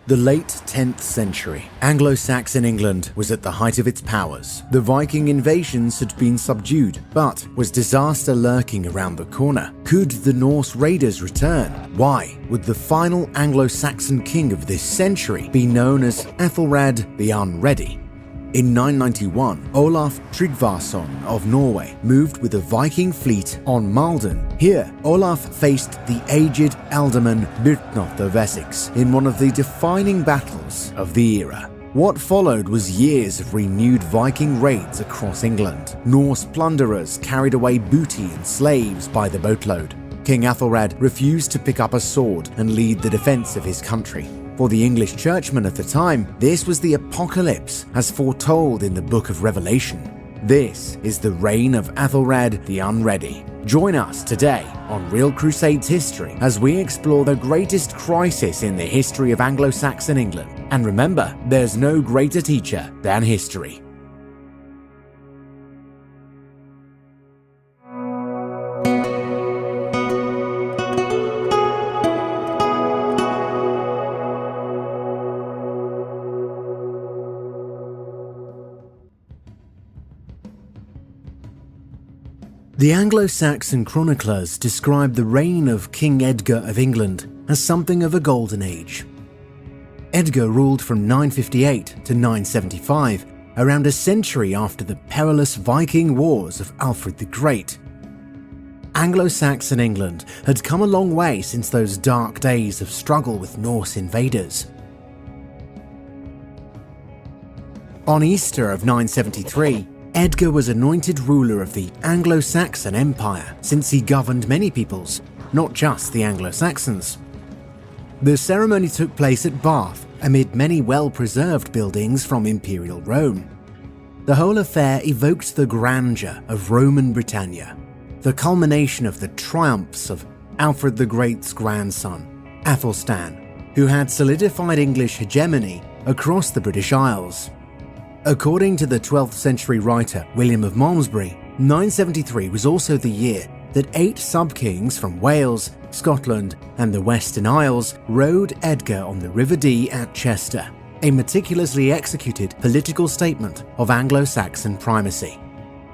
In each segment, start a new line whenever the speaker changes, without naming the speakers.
The late 10th century, Anglo-Saxon England was at the height of its powers. The Viking invasions had been subdued, but was disaster lurking around the corner? Could the Norse raiders return? Why would the final Anglo-Saxon king of this century be known as Aethelred the Unready? In 991, Olaf Tryggvason of Norway moved with a Viking fleet on Maldon. Here, Olaf faced the aged ealdorman Byrhtnoth of Essex in one of the defining battles of the era. What followed was years of renewed Viking raids across England. Norse plunderers carried away booty and slaves by the boatload. King Aethelred refused to pick up a sword and lead the defense of his country. For the English churchmen at the time, this was the apocalypse as foretold in the Book of Revelation. This is the reign of Aethelred the Unready. Join us today on Real Crusades History as we explore the greatest crisis in the history of Anglo-Saxon England. And remember, there's no greater teacher than history. The Anglo-Saxon chroniclers describe the reign of King Edgar of England as something of a golden age. Edgar ruled from 958 to 975, around a century after the perilous Viking wars of Aethelred the Great. Anglo-Saxon England had come a long way since those dark days of struggle with Norse invaders. On Easter of 973, Edgar was anointed ruler of the Anglo-Saxon Empire since he governed many peoples, not just the Anglo-Saxons. The ceremony took place at Bath amid many well-preserved buildings from Imperial Rome. The whole affair evoked the grandeur of Roman Britannia, the culmination of the triumphs of Aethelred the Great's grandson, Aethelstan, who had solidified English hegemony across the British Isles. According to the 12th century writer William of Malmesbury, 973 was also the year that 8 sub-kings from Wales, Scotland, and the Western Isles rode Edgar on the River Dee at Chester, a meticulously executed political statement of Anglo-Saxon primacy.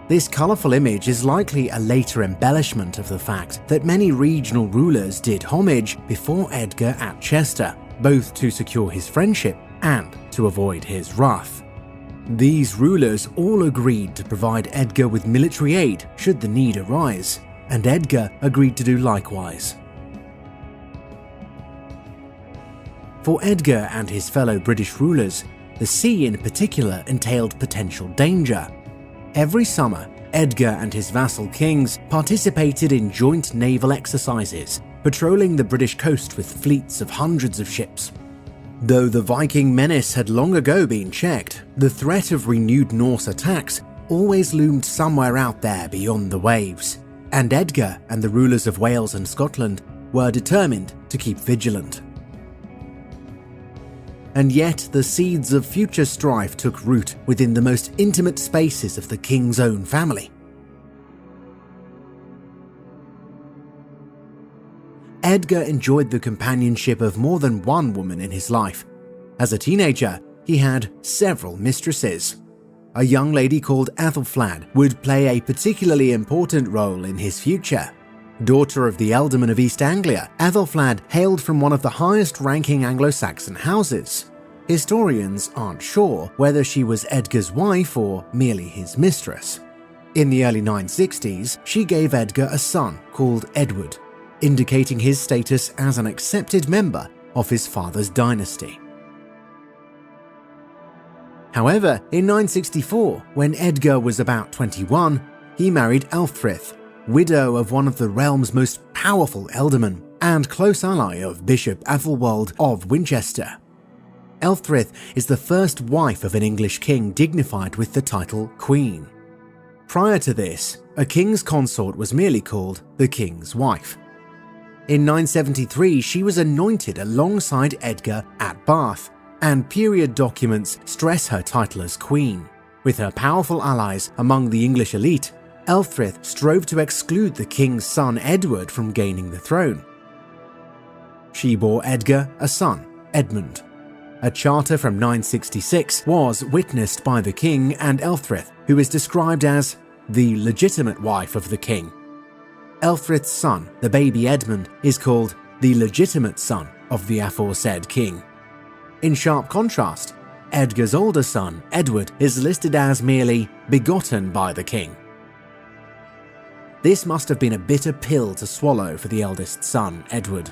This colourful image is likely a later embellishment of the fact that many regional rulers did homage before Edgar at Chester, both to secure his friendship and to avoid his wrath. These rulers all agreed to provide Edgar with military aid should the need arise, and Edgar agreed to do likewise. For Edgar and his fellow British rulers, the sea in particular entailed potential danger. Every summer, Edgar and his vassal kings participated in joint naval exercises, patrolling the British coast with fleets of hundreds of ships. Though the Viking menace had long ago been checked, the threat of renewed Norse attacks always loomed somewhere out there beyond the waves, and Edgar and the rulers of Wales and Scotland were determined to keep vigilant. And yet the seeds of future strife took root within the most intimate spaces of the king's own family. Edgar enjoyed the companionship of more than one woman in his life. As a teenager, he had several mistresses. A young lady called Aethelflaed would play a particularly important role in his future. Daughter of the ealdorman of East Anglia, Aethelflaed hailed from one of the highest-ranking Anglo-Saxon houses. Historians aren't sure whether she was Edgar's wife or merely his mistress. In the early 960s, she gave Edgar a son called Edward, indicating his status as an accepted member of his father's dynasty. However, in 964, when Edgar was about 21, he married Elfrith, widow of one of the realm's most powerful ealdormen and close ally of Bishop Athelwold of Winchester. Elfrith is the first wife of an English king dignified with the title Queen. Prior to this, a king's consort was merely called the king's wife. In 973, she was anointed alongside Edgar at Bath, and period documents stress her title as queen. With her powerful allies among the English elite, Elfrith strove to exclude the king's son Edward from gaining the throne. She bore Edgar a son, Edmund. A charter from 966 was witnessed by the king and Aethelred, who is described as the legitimate wife of the king. Aethelred's son, the baby Edmund, is called the legitimate son of the aforesaid king. In sharp contrast, Edgar's older son, Edward, is listed as merely begotten by the king. This must have been a bitter pill to swallow for the eldest son, Edward.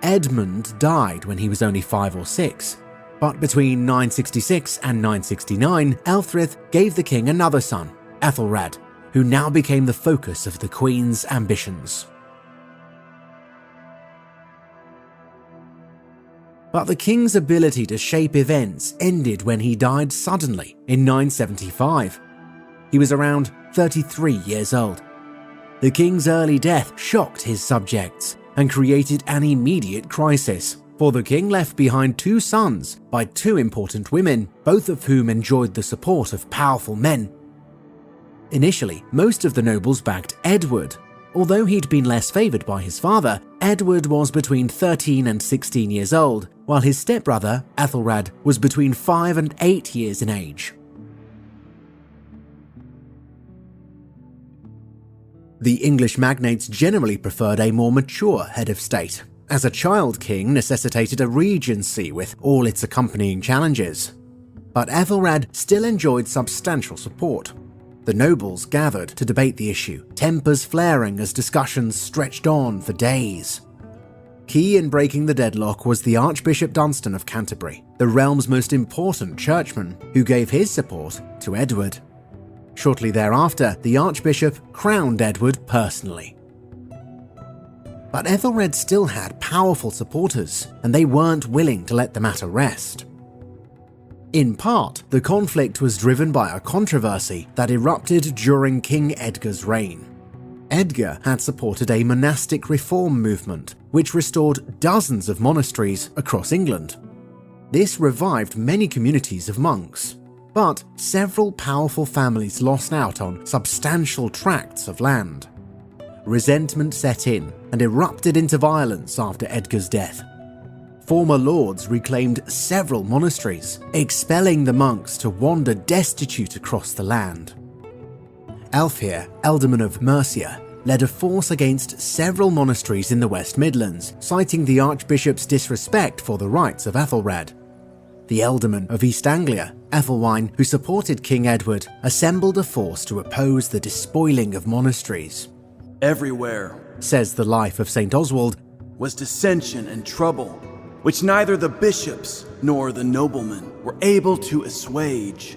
Edmund died when he was only 5 or 6, but between 966 and 969, Aethelred gave the king another son, Aethelred, who now became the focus of the queen's ambitions. But the king's ability to shape events ended when he died suddenly in 975. He was around 33 years old. The king's early death shocked his subjects and created an immediate crisis, for the king left behind 2 sons by 2 important women, both of whom enjoyed the support of powerful men. Initially, most of the nobles backed Edward. Although he'd been less favoured by his father, Edward was between 13 and 16 years old, while his stepbrother, Aethelred, was between 5 and 8 years in age. The English magnates generally preferred a more mature head of state, as a child king necessitated a regency with all its accompanying challenges. But Aethelred still enjoyed substantial support. The nobles gathered to debate the issue, tempers flaring as discussions stretched on for days. Key in breaking the deadlock was the Archbishop Dunstan of Canterbury, the realm's most important churchman, who gave his support to Edward. Shortly thereafter, the Archbishop crowned Edward personally. But Aethelred still had powerful supporters, and they weren't willing to let the matter rest. In part, the conflict was driven by a controversy that erupted during King Edgar's reign. Edgar had supported a monastic reform movement, which restored dozens of monasteries across England. This revived many communities of monks, but several powerful families lost out on substantial tracts of land. Resentment set in and erupted into violence after Edgar's death. Former lords reclaimed several monasteries, expelling the monks to wander destitute across the land. Elfheah, Ealdorman of Mercia, led a force against several monasteries in the West Midlands, citing the Archbishop's disrespect for the rights of Aethelred. The Ealdorman of East Anglia, Ethelwine, who supported King Edward, assembled a force to oppose the despoiling of monasteries.
"Everywhere,"
says the Life of St. Oswald,
"was dissension and trouble, which neither the bishops nor the noblemen were able to assuage."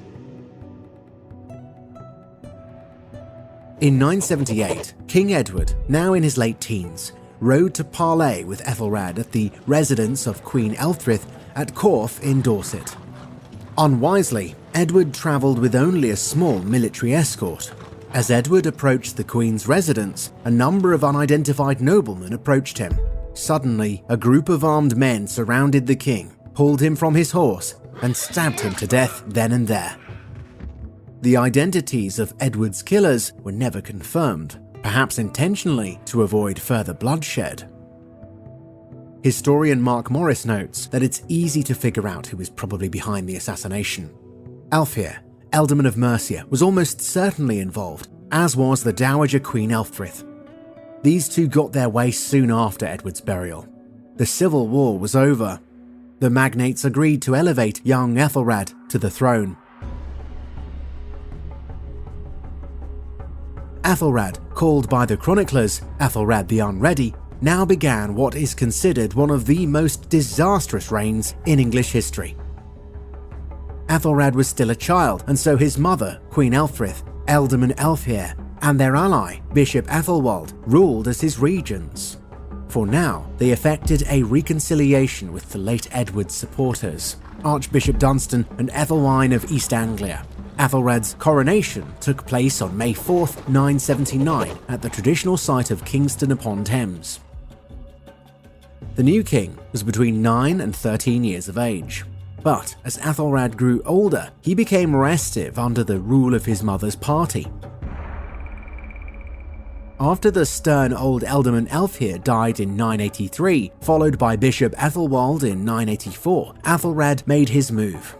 In 978, King Edward, now in his late teens, rode to parley with Aethelred at the residence of Queen Elfrith at Corfe in Dorset. Unwisely, Edward travelled with only a small military escort. As Edward approached the Queen's residence, a number of unidentified noblemen approached him. Suddenly, a group of armed men surrounded the king, pulled him from his horse, and stabbed him to death then and there. The identities of Edward's killers were never confirmed, perhaps intentionally to avoid further bloodshed. Historian Mark Morris notes that it's easy to figure out who was probably behind the assassination. Elfheah, Ealdorman of Mercia, was almost certainly involved, as was the Dowager Queen Elfrith. These two got their way soon after Edward's burial. The civil war was over. The magnates agreed to elevate young Aethelred to the throne. Aethelred, called by the chroniclers Aethelred the Unready, now began what is considered one of the most disastrous reigns in English history. Aethelred was still a child, and so his mother, Queen Elfrith, Ealdorman Elfheah, and their ally, Bishop Ethelwald, ruled as his regents. For now, they effected a reconciliation with the late Edward's supporters, Archbishop Dunstan and Ethelwine of East Anglia. Aethelred's coronation took place on May 4th, 979, at the traditional site of Kingston upon Thames. The new king was between 9 and 13 years of age. But as Aethelred grew older, he became restive under the rule of his mother's party. After the stern old ealdorman Elfheah died in 983, followed by Bishop Ethelwald in 984, Aethelred made his move.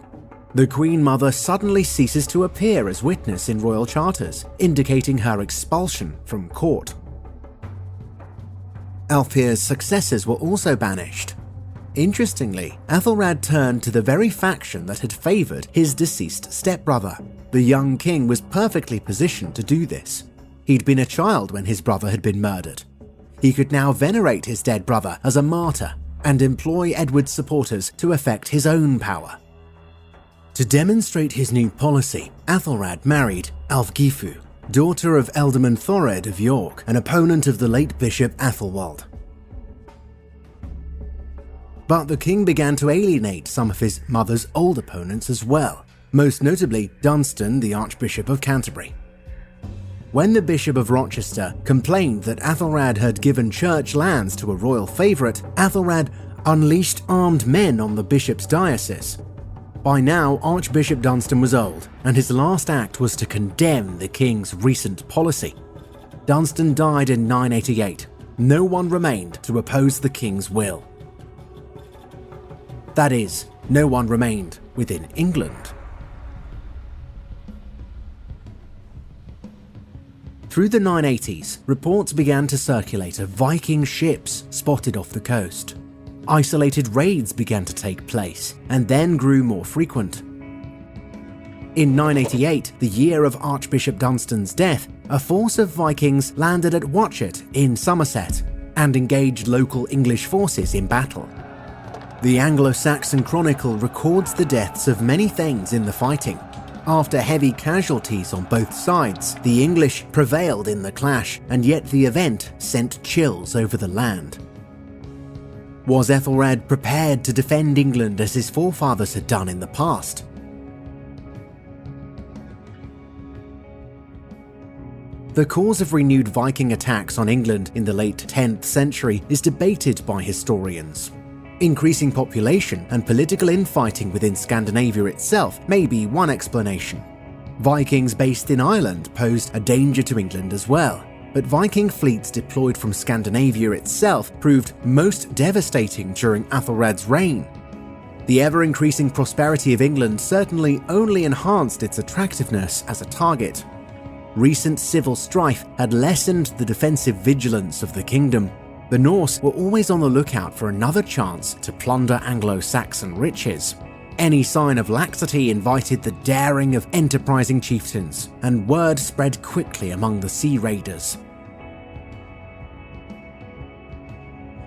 The Queen Mother suddenly ceases to appear as witness in royal charters, indicating her expulsion from court. Elfheah's successors were also banished. Interestingly, Aethelred turned to the very faction that had favoured his deceased stepbrother. The young king was perfectly positioned to do this. He'd been a child when his brother had been murdered. He could now venerate his dead brother as a martyr and employ Edward's supporters to effect his own power. To demonstrate his new policy, Aethelred married Ælfgifu, daughter of Ealdorman Thored of York, an opponent of the late Bishop Æthelwald. But the king began to alienate some of his mother's old opponents as well, most notably Dunstan, the Archbishop of Canterbury. When the Bishop of Rochester complained that Aethelred had given church lands to a royal favourite, Aethelred unleashed armed men on the bishop's diocese. By now, Archbishop Dunstan was old, and his last act was to condemn the king's recent policy. Dunstan died in 988. No one remained to oppose the king's will. That is, no one remained within England. Through the 980s, reports began to circulate of Viking ships spotted off the coast. Isolated raids began to take place, and then grew more frequent. In 988, the year of Archbishop Dunstan's death, a force of Vikings landed at Watchet in Somerset and engaged local English forces in battle. The Anglo-Saxon Chronicle records the deaths of many Thanes in the fighting. After heavy casualties on both sides, the English prevailed in the clash, and yet the event sent chills over the land. Was Aethelred prepared to defend England as his forefathers had done in the past? The cause of renewed Viking attacks on England in the late 10th century is debated by historians. Increasing population and political infighting within Scandinavia itself may be one explanation. Vikings based in Ireland posed a danger to England as well, but Viking fleets deployed from Scandinavia itself proved most devastating during Aethelred's reign. The ever-increasing prosperity of England certainly only enhanced its attractiveness as a target. Recent civil strife had lessened the defensive vigilance of the kingdom. The Norse were always on the lookout for another chance to plunder Anglo-Saxon riches. Any sign of laxity invited the daring of enterprising chieftains, and word spread quickly among the sea raiders.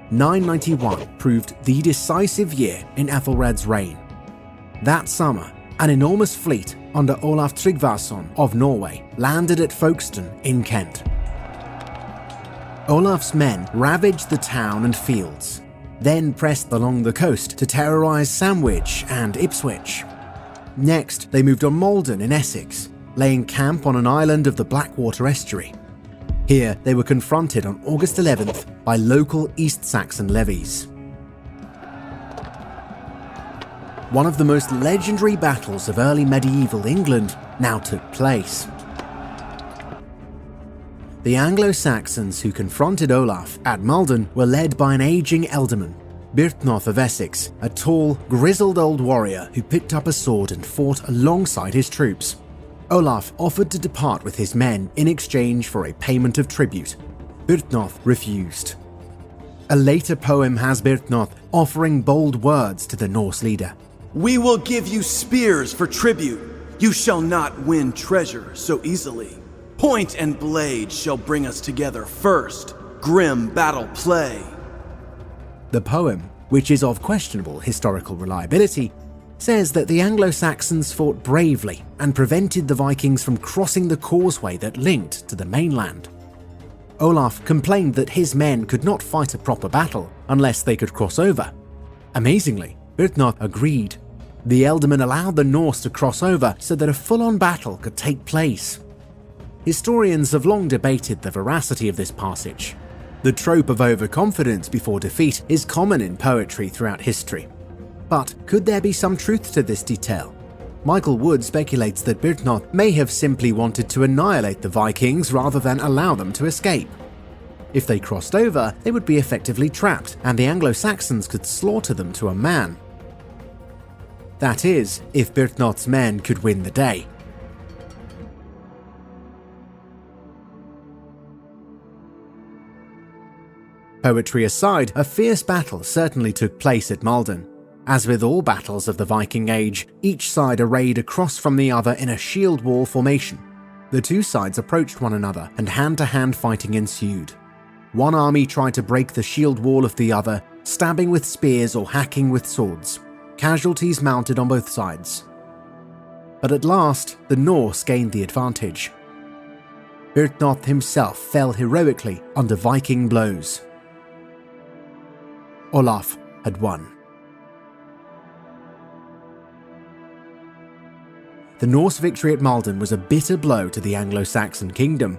991 proved the decisive year in Aethelred's reign. That summer, an enormous fleet under Olaf Tryggvason of Norway landed at Folkestone in Kent. Olaf's men ravaged the town and fields, then pressed along the coast to terrorise Sandwich and Ipswich. Next, they moved on Maldon in Essex, laying camp on an island of the Blackwater estuary. Here, they were confronted on August 11th by local East Saxon levies. One of the most legendary battles of early medieval England now took place. The Anglo-Saxons who confronted Olaf at Maldon were led by an aging ealdorman, Byrhtnoth of Essex, a tall, grizzled old warrior who picked up a sword and fought alongside his troops. Olaf offered to depart with his men in exchange for a payment of tribute. Byrhtnoth refused. A later poem has Byrhtnoth offering bold words to the Norse leader.
"We will give you spears for tribute. You shall not win treasure so easily. Point and blade shall bring us together first. Grim battle play."
The poem, which is of questionable historical reliability, says that the Anglo-Saxons fought bravely and prevented the Vikings from crossing the causeway that linked to the mainland. Olaf complained that his men could not fight a proper battle unless they could cross over. Amazingly, Byrhtnoth agreed. The ealdorman allowed the Norse to cross over so that a full-on battle could take place. Historians have long debated the veracity of this passage. The trope of overconfidence before defeat is common in poetry throughout history. But could there be some truth to this detail? Michael Wood speculates that Byrhtnoth may have simply wanted to annihilate the Vikings rather than allow them to escape. If they crossed over, they would be effectively trapped, and the Anglo-Saxons could slaughter them to a man. That is, if Byrhtnoth's men could win the day. Poetry aside, a fierce battle certainly took place at Maldon. As with all battles of the Viking Age, each side arrayed across from the other in a shield wall formation. The two sides approached one another, and hand-to-hand fighting ensued. One army tried to break the shield wall of the other, stabbing with spears or hacking with swords. Casualties mounted on both sides. But at last, the Norse gained the advantage. Byrhtnoth himself fell heroically under Viking blows. Olaf had won. The Norse victory at Maldon was a bitter blow to the Anglo-Saxon kingdom.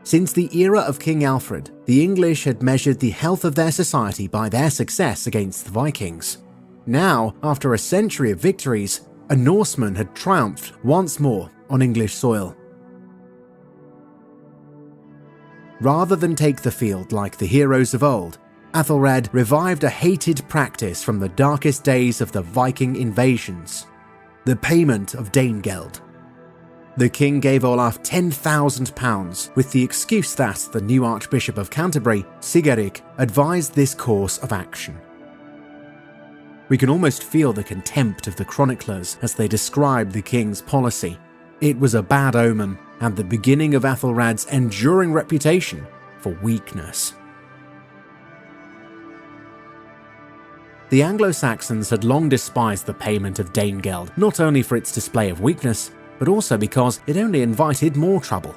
Since the era of King Alfred, the English had measured the health of their society by their success against the Vikings. Now, after a century of victories, a Norseman had triumphed once more on English soil. Rather than take the field like the heroes of old, Aethelred revived a hated practice from the darkest days of the Viking invasions: the payment of Danegeld. The king gave Olaf £10,000 with the excuse that the new Archbishop of Canterbury, Sigeric, advised this course of action. We can almost feel the contempt of the chroniclers as they describe the king's policy. It was a bad omen and the beginning of Aethelred's enduring reputation for weakness. The Anglo-Saxons had long despised the payment of Danegeld, not only for its display of weakness, but also because it only invited more trouble.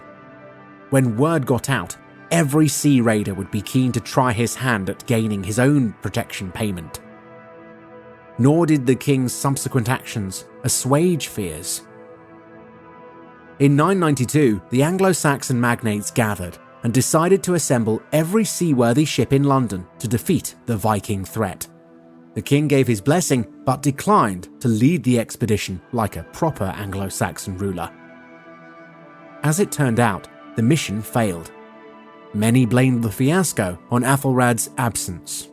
When word got out, every sea raider would be keen to try his hand at gaining his own protection payment. Nor did the king's subsequent actions assuage fears. In 992, the Anglo-Saxon magnates gathered and decided to assemble every seaworthy ship in London to defeat the Viking threat. The king gave his blessing, but declined to lead the expedition like a proper Anglo-Saxon ruler. As it turned out, the mission failed. Many blamed the fiasco on Aethelred's absence.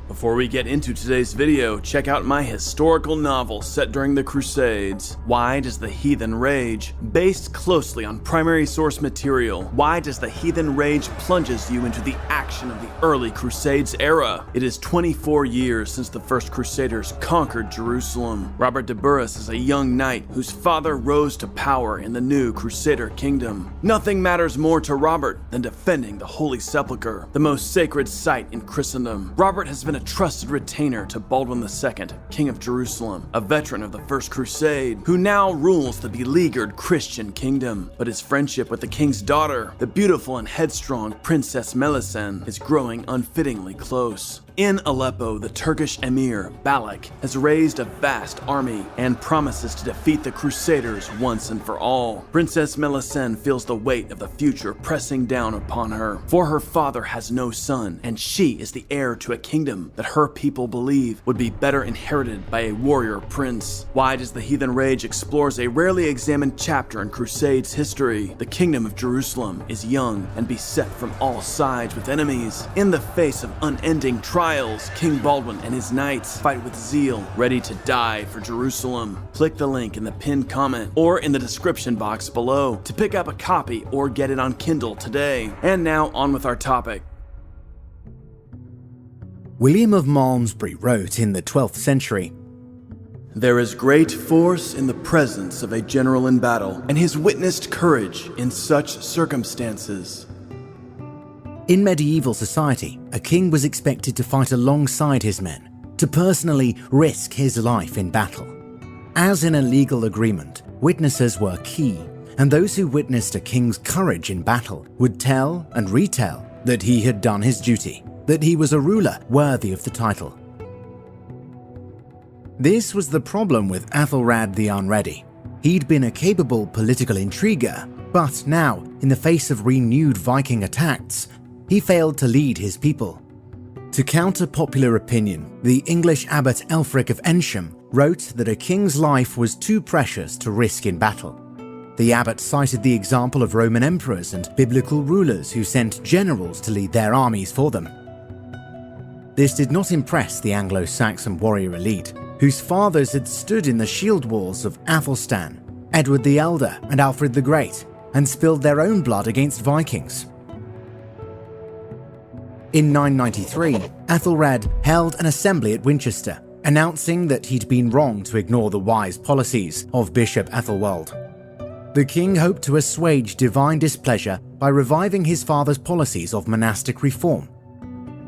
Before we get into today's video, check out my historical novel set during the Crusades, Why Does the Heathen Rage? Based closely on primary source material, Why Does the Heathen Rage plunges you into the action of the early Crusades era. It is 24 years since the first Crusaders conquered Jerusalem. Robert de Burgh is a young knight whose father rose to power in the new Crusader kingdom. Nothing matters more to Robert than defending the Holy Sepulchre, the most sacred site in Christendom. Robert has been a trusted retainer to Baldwin II, King of Jerusalem, a veteran of the First Crusade, who now rules the beleaguered Christian kingdom. But his friendship with the king's daughter, the beautiful and headstrong Princess Melisende, is growing unfittingly close. In Aleppo, the Turkish emir, Balak, has raised a vast army and promises to defeat the Crusaders once and for all. Princess Melisende feels the weight of the future pressing down upon her, for her father has no son, and she is the heir to a kingdom that her people believe would be better inherited by a warrior prince. Why Does the Heathen Rage explores a rarely examined chapter in Crusades history. The kingdom of Jerusalem is young and beset from all sides with enemies. In the face of unending trials, King Baldwin and his knights fight with zeal, ready to die for Jerusalem. Click the link in the pinned comment or in the description box below to pick up a copy or get it on Kindle today. And now on with our topic.
William of Malmesbury wrote in the 12th century,
"There is great force in the presence of a general in battle, and his witnessed courage in such circumstances."
In medieval society, a king was expected to fight alongside his men, to personally risk his life in battle. As in a legal agreement, witnesses were key, and those who witnessed a king's courage in battle would tell and retell that he had done his duty, that he was a ruler worthy of the title. This was the problem with Aethelred the Unready. He'd been a capable political intriguer, but now, in the face of renewed Viking attacks, he failed to lead his people. To counter popular opinion, the English abbot Ælfric of Ensham wrote that a king's life was too precious to risk in battle. The abbot cited the example of Roman emperors and biblical rulers who sent generals to lead their armies for them. This did not impress the Anglo-Saxon warrior elite, whose fathers had stood in the shield walls of Athelstan, Edward the Elder, and Alfred the Great, and spilled their own blood against Vikings. In 993, Aethelred held an assembly at Winchester, announcing that he'd been wrong to ignore the wise policies of Bishop Aethelwald. The king hoped to assuage divine displeasure by reviving his father's policies of monastic reform.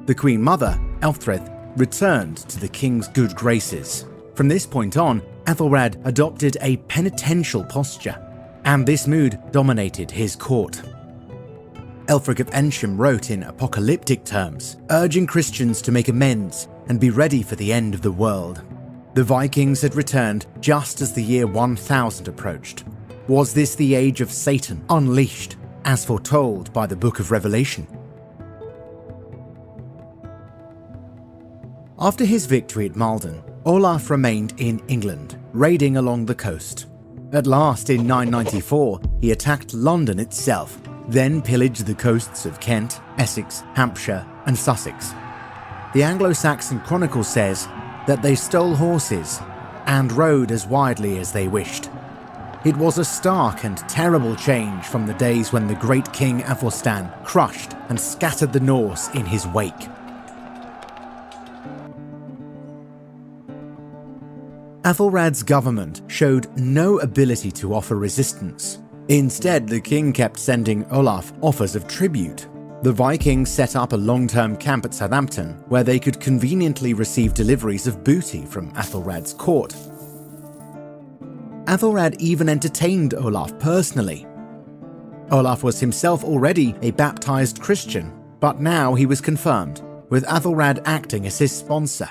The Queen Mother, Elfrith, returned to the king's good graces. From this point on, Aethelred adopted a penitential posture, and this mood dominated his court. Elfric of Ensham wrote in apocalyptic terms, urging Christians to make amends and be ready for the end of the world. The Vikings had returned just as the year 1000 approached. Was this the age of Satan unleashed, as foretold by the Book of Revelation? After his victory at Maldon, Olaf remained in England, raiding along the coast. At last, in 994, he attacked London itself, then pillaged the coasts of Kent, Essex, Hampshire, and Sussex. The Anglo-Saxon Chronicle says that they stole horses and rode as widely as they wished. It was a stark and terrible change from the days when the great king Athelstan crushed and scattered the Norse in his wake. Aethelred's government showed no ability to offer resistance. Instead, the king kept sending Olaf offers of tribute. The Vikings set up a long-term camp at Southampton, where they could conveniently receive deliveries of booty from Aethelred's court. Aethelred even entertained Olaf personally. Olaf was himself already a baptized Christian, but now he was confirmed, with Aethelred acting as his sponsor.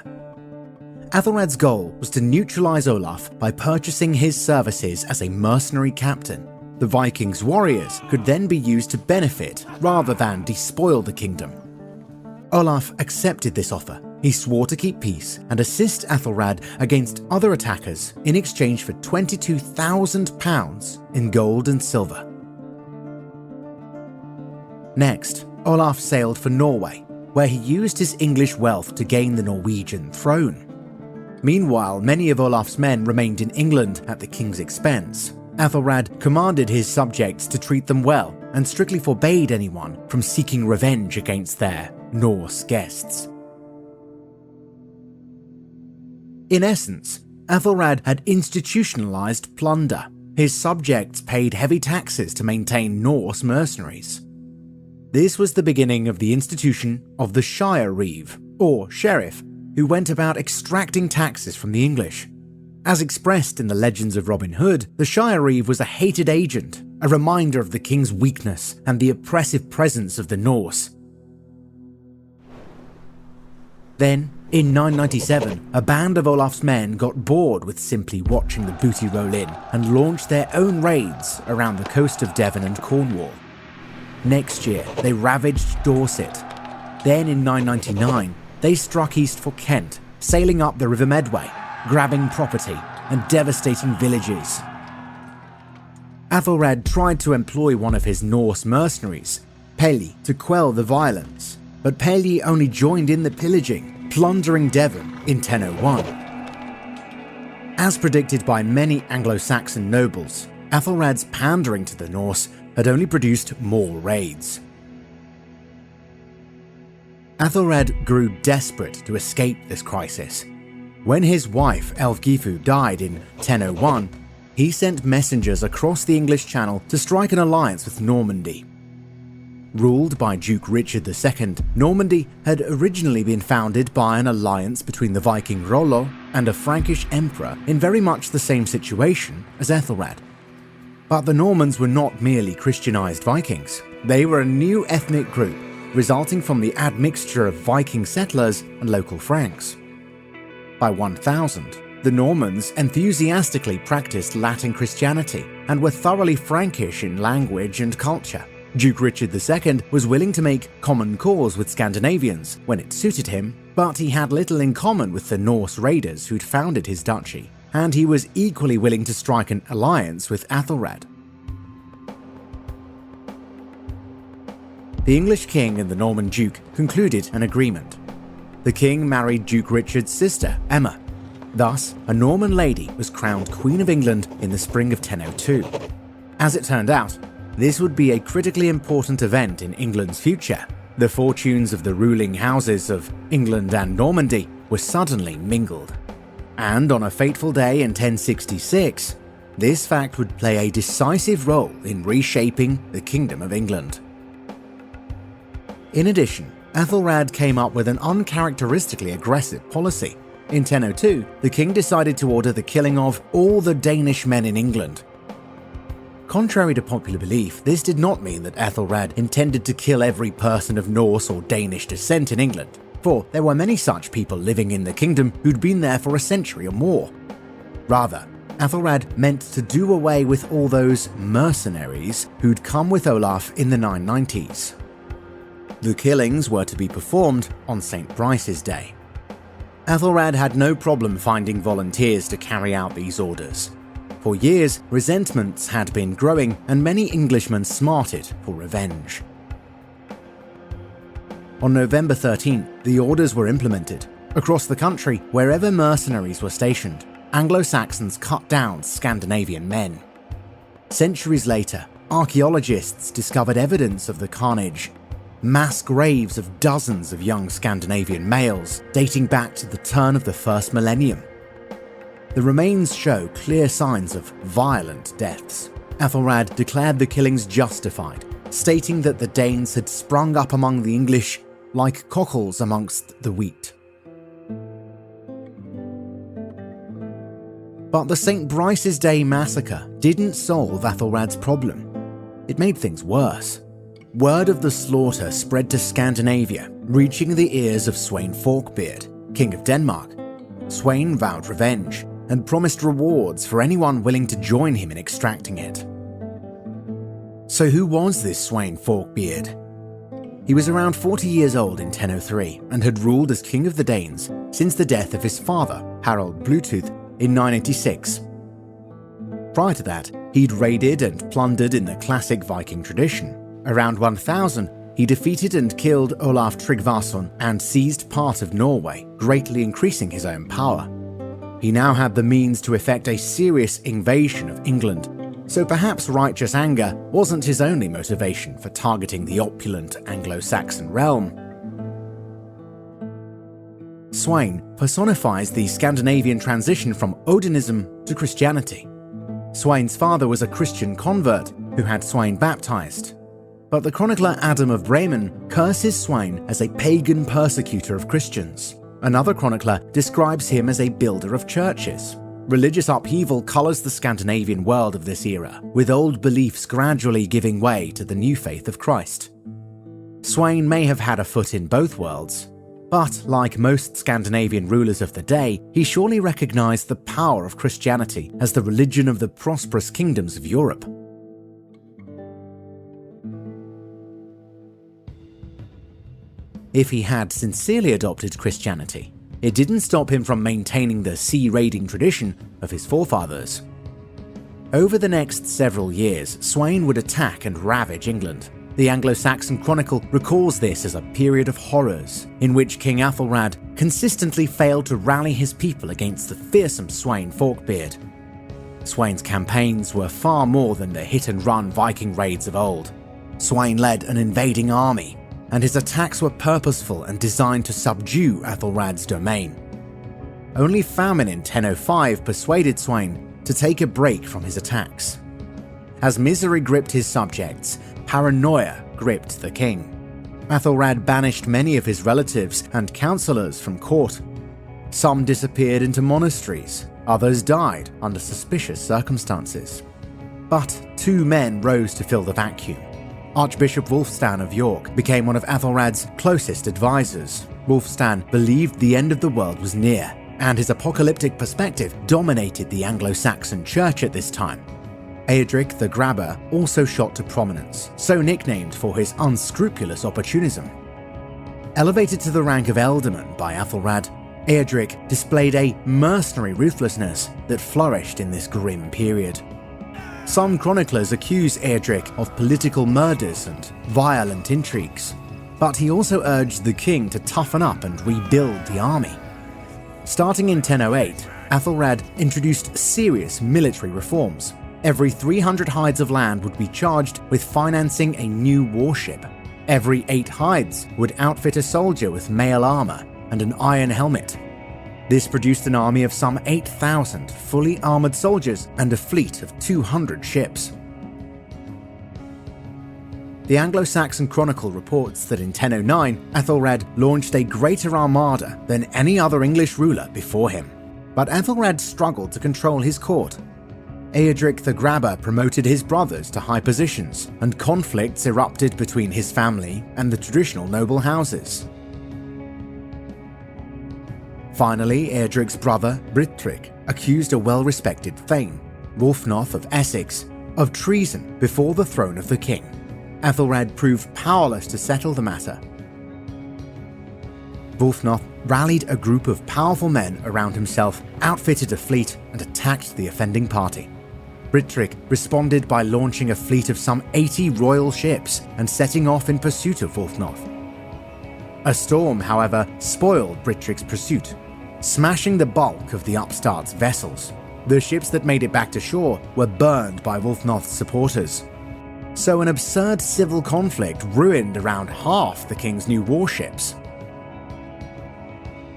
Aethelred's goal was to neutralize Olaf by purchasing his services as a mercenary captain. The Vikings' warriors could then be used to benefit rather than despoil the kingdom. Olaf accepted this offer. He swore to keep peace and assist Aethelred against other attackers in exchange for £22,000 in gold and silver. Next, Olaf sailed for Norway, where he used his English wealth to gain the Norwegian throne. Meanwhile, many of Olaf's men remained in England at the king's expense. Aethelred commanded his subjects to treat them well and strictly forbade anyone from seeking revenge against their Norse guests. In essence, Aethelred had institutionalized plunder. His subjects paid heavy taxes to maintain Norse mercenaries. This was the beginning of the institution of the Shire Reeve, or sheriff, who went about extracting taxes from the English. As expressed in the legends of Robin Hood, the Shire Reeve was a hated agent, a reminder of the king's weakness and the oppressive presence of the Norse. Then, in 997, a band of Olaf's men got bored with simply watching the booty roll in and launched their own raids around the coast of Devon and Cornwall. Next year, they ravaged Dorset. Then in 999, they struck east for Kent, sailing up the River Medway, grabbing property and devastating villages. Aethelred tried to employ one of his Norse mercenaries, Peli, to quell the violence, but Peli only joined in the pillaging, plundering Devon in 1001. As predicted by many Anglo-Saxon nobles, Aethelred's pandering to the Norse had only produced more raids. Aethelred grew desperate to escape this crisis. When his wife Elfgifu died in 1001, he sent messengers across the English Channel to strike an alliance with Normandy. Ruled by Duke Richard II, Normandy had originally been founded by an alliance between the Viking Rollo and a Frankish emperor in very much the same situation as Aethelred. But the Normans were not merely Christianized Vikings. They were a new ethnic group, resulting from the admixture of Viking settlers and local Franks. By 1000, the Normans enthusiastically practiced Latin Christianity and were thoroughly Frankish in language and culture. Duke Richard II was willing to make common cause with Scandinavians when it suited him, but he had little in common with the Norse raiders who'd founded his duchy, and he was equally willing to strike an alliance with Aethelred. the English king and the Norman duke concluded an agreement. The king married Duke Richard's sister, Emma. Thus, a Norman lady was crowned Queen of England in the spring of 1002. As it turned out, this would be a critically important event in England's future. The fortunes of the ruling houses of England and Normandy were suddenly mingled. And on a fateful day in 1066, this fact would play a decisive role in reshaping the Kingdom of England. In addition, Aethelred came up with an uncharacteristically aggressive policy. In 1002, the king decided to order the killing of all the Danish men in England. Contrary to popular belief, this did not mean that Aethelred intended to kill every person of Norse or Danish descent in England, for there were many such people living in the kingdom who'd been there for a century or more. Rather, Aethelred meant to do away with all those mercenaries who'd come with Olaf in the 990s. The killings were to be performed on St. Bryce's Day. Aethelred had no problem finding volunteers to carry out these orders. For years, resentments had been growing and many Englishmen smarted for revenge. On November 13th, the orders were implemented. Across the country, wherever mercenaries were stationed, Anglo-Saxons cut down Scandinavian men. Centuries later, archaeologists discovered evidence of the carnage. Mass graves of dozens of young Scandinavian males dating back to the turn of the first millennium. The remains show clear signs of violent deaths. Aethelred declared the killings justified, stating that the Danes had sprung up among the English like cockles amongst the wheat. But the St. Bryce's Day massacre didn't solve Aethelred's problem. It made things worse. Word of the slaughter spread to Scandinavia, reaching the ears of Sweyn Forkbeard, King of Denmark. Sweyn vowed revenge and promised rewards for anyone willing to join him in extracting it. So who was this Sweyn Forkbeard? He was around 40 years old in 1003 and had ruled as King of the Danes since the death of his father, Harald Bluetooth, in 986. Prior to that, he'd raided and plundered in the classic Viking tradition. Around 1000, he defeated and killed Olaf Tryggvason and seized part of Norway, greatly increasing his own power. He now had the means to effect a serious invasion of England, so perhaps righteous anger wasn't his only motivation for targeting the opulent Anglo-Saxon realm. Sweyn personifies the Scandinavian transition from Odinism to Christianity. Sweyn's father was a Christian convert who had Sweyn baptized. But the chronicler Adam of Bremen curses Sweyn as a pagan persecutor of Christians. Another chronicler describes him as a builder of churches. Religious upheaval colors the Scandinavian world of this era, with old beliefs gradually giving way to the new faith of Christ. Sweyn may have had a foot in both worlds, but like most Scandinavian rulers of the day, he surely recognized the power of Christianity as the religion of the prosperous kingdoms of Europe. If he had sincerely adopted Christianity, it didn't stop him from maintaining the sea-raiding tradition of his forefathers. Over the next several years, Sweyn would attack and ravage England. The Anglo-Saxon Chronicle recalls this as a period of horrors, in which King Aethelred consistently failed to rally his people against the fearsome Sweyn Forkbeard. Sweyn's campaigns were far more than the hit-and-run Viking raids of old. Sweyn led an invading army, and his attacks were purposeful and designed to subdue Aethelred's domain. Only famine in 1005 persuaded Sweyn to take a break from his attacks. As misery gripped his subjects, paranoia gripped the king. Aethelred banished many of his relatives and counselors from court. Some disappeared into monasteries, others died under suspicious circumstances. But two men rose to fill the vacuum. Archbishop Wulfstan of York became one of Aethelred's closest advisors. Wulfstan believed the end of the world was near, and his apocalyptic perspective dominated the Anglo-Saxon church at this time. Edric the Grabber also shot to prominence, so nicknamed for his unscrupulous opportunism. Elevated to the rank of ealdorman by Aethelred, Edric displayed a mercenary ruthlessness that flourished in this grim period. Some chroniclers accuse Edric of political murders and violent intrigues, but he also urged the king to toughen up and rebuild the army. Starting in 1008, Aethelred introduced serious military reforms. Every 300 hides of land would be charged with financing a new warship. Every 8 hides would outfit a soldier with mail armor and an iron helmet. This produced an army of some 8,000 fully armored soldiers and a fleet of 200 ships. The Anglo-Saxon Chronicle reports that in 1009, Aethelred launched a greater armada than any other English ruler before him. But Aethelred struggled to control his court. Edric the Grabber promoted his brothers to high positions, and conflicts erupted between his family and the traditional noble houses. Finally, Edric's brother, Brytric, accused a well-respected thane, Byrhtnoth of Essex, of treason before the throne of the king. Aethelred proved powerless to settle the matter. Byrhtnoth rallied a group of powerful men around himself, outfitted a fleet, and attacked the offending party. Brytric responded by launching a fleet of some 80 royal ships and setting off in pursuit of Byrhtnoth. A storm, however, spoiled Brytric's pursuit, smashing the bulk of the upstart's vessels. The ships that made it back to shore were burned by Byrhtnoth's supporters. So an absurd civil conflict ruined around half the king's new warships.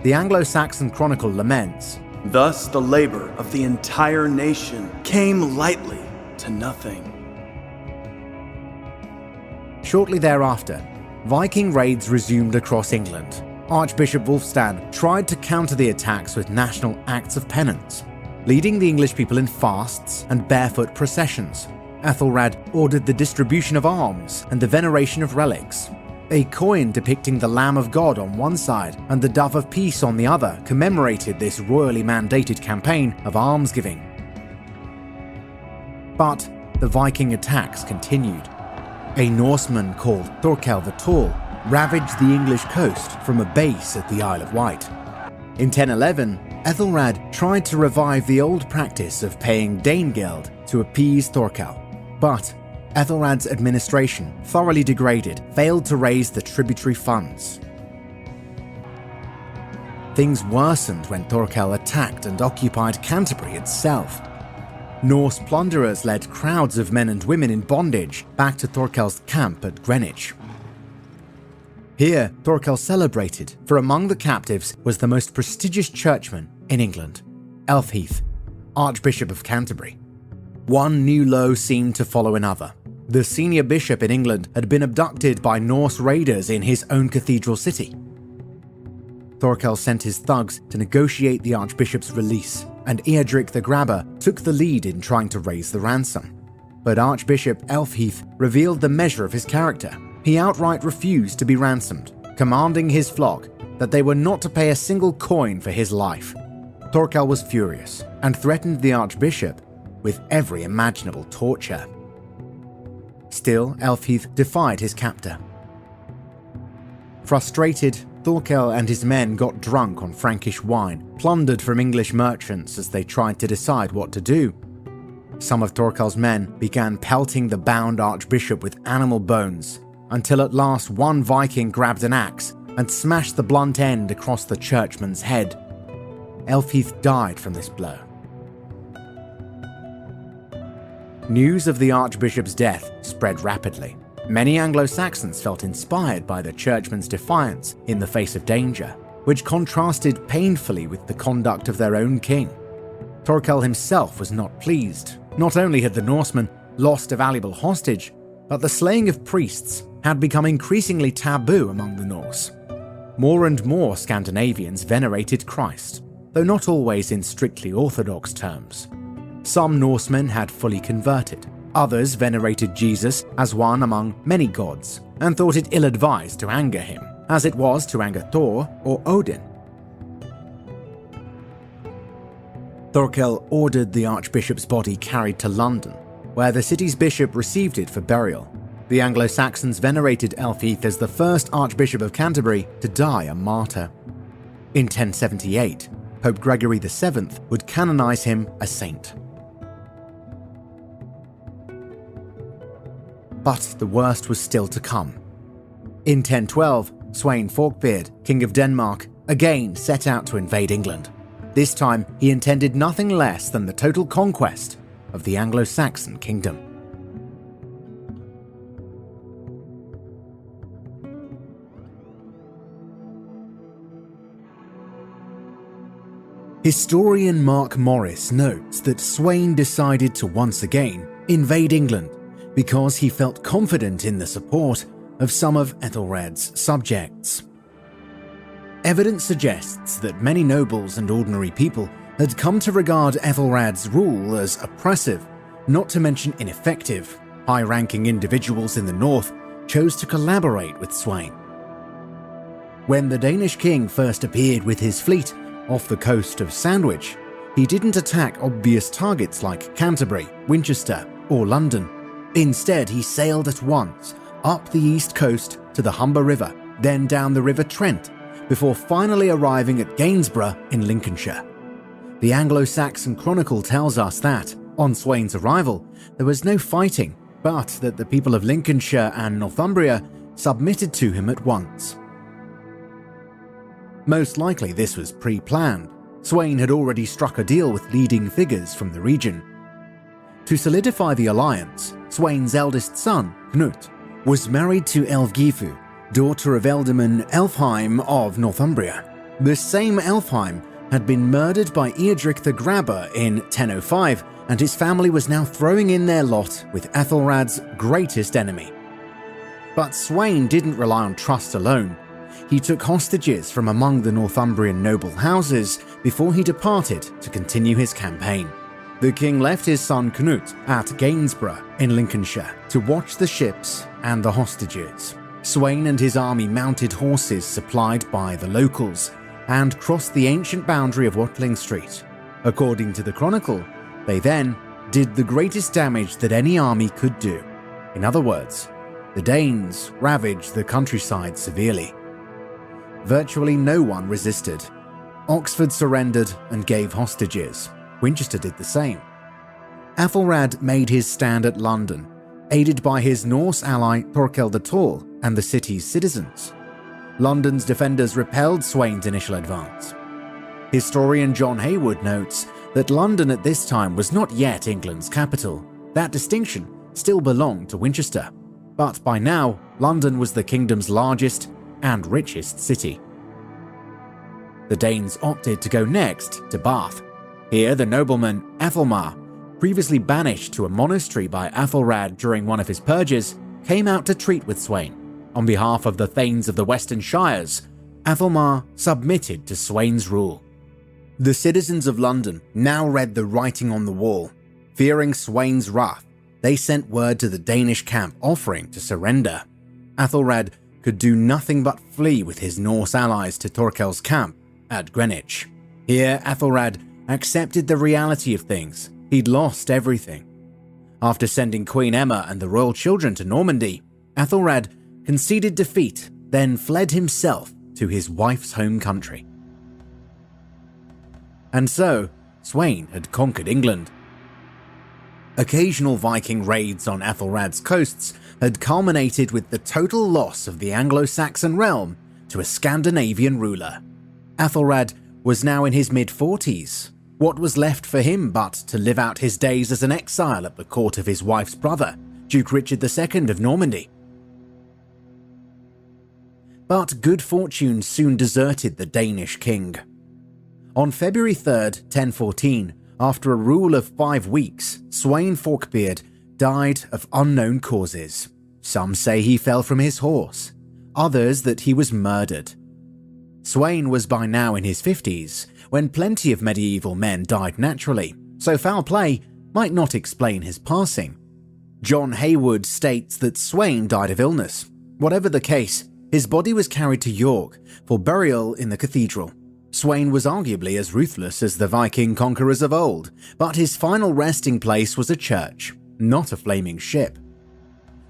The Anglo-Saxon Chronicle laments,
"Thus the labor of the entire nation came lightly to nothing."
Shortly thereafter, Viking raids resumed across England. Archbishop Wulfstan tried to counter the attacks with national acts of penance, leading the English people in fasts and barefoot processions. Aethelred ordered the distribution of alms and the veneration of relics. A coin depicting the Lamb of God on one side and the Dove of Peace on the other commemorated this royally mandated campaign of almsgiving. But the Viking attacks continued. A Norseman called Thorkel the Tall ravaged the English coast from a base at the Isle of Wight. In 1011, Aethelred tried to revive the old practice of paying Danegeld to appease Thorkel, but Aethelred's administration, thoroughly degraded, failed to raise the tributary funds. Things worsened when Thorkel attacked and occupied Canterbury itself. Norse plunderers led crowds of men and women in bondage back to Thorkel's camp at Greenwich. Here, Thorkel celebrated, for among the captives was the most prestigious churchman in England, Elfheah, Archbishop of Canterbury. One new low seemed to follow another. The senior bishop in England had been abducted by Norse raiders in his own cathedral city. Thorkel sent his thugs to negotiate the archbishop's release, and Edric the Grabber took the lead in trying to raise the ransom. But Archbishop Elfheah revealed the measure of his character. He outright refused to be ransomed, commanding his flock that they were not to pay a single coin for his life. Thorkel was furious and threatened the archbishop with every imaginable torture. Still, Elfheah defied his captor. Frustrated, Thorkel and his men got drunk on Frankish wine, plundered from English merchants as they tried to decide what to do. Some of Thorkel's men began pelting the bound archbishop with animal bones, until at last one Viking grabbed an axe and smashed the blunt end across the churchman's head. Elfheah died from this blow. News of the archbishop's death spread rapidly. Many Anglo-Saxons felt inspired by the churchman's defiance in the face of danger, which contrasted painfully with the conduct of their own king. Thorkel himself was not pleased. Not only had the Norsemen lost a valuable hostage, but the slaying of priests had become increasingly taboo among the Norse. More and more Scandinavians venerated Christ, though not always in strictly orthodox terms. Some Norsemen had fully converted. Others venerated Jesus as one among many gods and thought it ill-advised to anger him, as it was to anger Thor or Odin. Thorkel ordered the archbishop's body carried to London, where the city's bishop received it for burial. The Anglo-Saxons venerated Elfheah as the first Archbishop of Canterbury to die a martyr. In 1078, Pope Gregory VII would canonize him a saint. but the worst was still to come. In 1012, Sweyn Forkbeard, King of Denmark, again set out to invade England. This time, he intended nothing less than the total conquest of the Anglo-Saxon kingdom. Historian Mark Morris notes that Sweyn decided to once again invade England because he felt confident in the support of some of Aethelred's subjects. Evidence suggests that many nobles and ordinary people had come to regard Aethelred's rule as oppressive, not to mention ineffective. High-ranking individuals in the north chose to collaborate with Sweyn. When the Danish king first appeared with his fleet off the coast of Sandwich, he didn't attack obvious targets like Canterbury, Winchester, or London. Instead, he sailed at once up the east coast to the Humber River, then down the River Trent, before finally arriving at Gainsborough in Lincolnshire. The Anglo-Saxon Chronicle tells us that, on Sweyn's arrival, there was no fighting, but that the people of Lincolnshire and Northumbria submitted to him at once. Most likely this was pre-planned. Sweyn had already struck a deal with leading figures from the region. To solidify the alliance, Sweyn's eldest son, Cnut, was married to Elfgifu, daughter of Ealdorman Elfheim of Northumbria. This same Elfheim had been murdered by Edric the Grabber in 1005, and his family was now throwing in their lot with Aethelred's greatest enemy. But Sweyn didn't rely on trust alone. He took hostages from among the Northumbrian noble houses before he departed to continue his campaign. The king left his son Cnut at Gainsborough in Lincolnshire to watch the ships and the hostages. Sweyn and his army mounted horses supplied by the locals and crossed the ancient boundary of Watling Street. According to the Chronicle, they then did the greatest damage that any army could do. In other words, the Danes ravaged the countryside severely. Virtually no one resisted. Oxford surrendered and gave hostages. Winchester did the same. Aethelred made his stand at London, aided by his Norse ally Thorkel the Tall and the city's citizens. London's defenders repelled Sweyn's initial advance. Historian John Haywood notes that London at this time was not yet England's capital. That distinction still belonged to Winchester. But by now, London was the kingdom's largest and richest city. The Danes opted to go next to Bath. Here, the nobleman Aethelmar, previously banished to a monastery by Aethelred during one of his purges, came out to treat with Sweyn. On behalf of the Thanes of the Western Shires, Aethelmar submitted to Sweyn's rule. The citizens of London now read the writing on the wall. Fearing Sweyn's wrath, they sent word to the Danish camp offering to surrender. Aethelred could do nothing but flee with his Norse allies to Thorkel's camp at Greenwich. Here, Aethelred accepted the reality of things. He'd lost everything. After sending Queen Emma and the royal children to Normandy, Aethelred conceded defeat, then fled himself to his wife's home country. And so, Sweyn had conquered England. Occasional Viking raids on Aethelred's coasts had culminated with the total loss of the Anglo-Saxon realm to a Scandinavian ruler. Aethelred was now in his mid-40s. What was left for him but to live out his days as an exile at the court of his wife's brother, Duke Richard II of Normandy? But good fortune soon deserted the Danish king. On February 3rd, 1014, after a rule of 5 weeks, Swain Forkbeard died of unknown causes. Some say he fell from his horse, others that he was murdered. Sweyn was by now in his 50s, when plenty of medieval men died naturally, so foul play might not explain his passing. John Haywood states that Sweyn died of illness. Whatever the case, his body was carried to York for burial in the cathedral. Sweyn was arguably as ruthless as the Viking conquerors of old, but his final resting place was a church, not a flaming ship.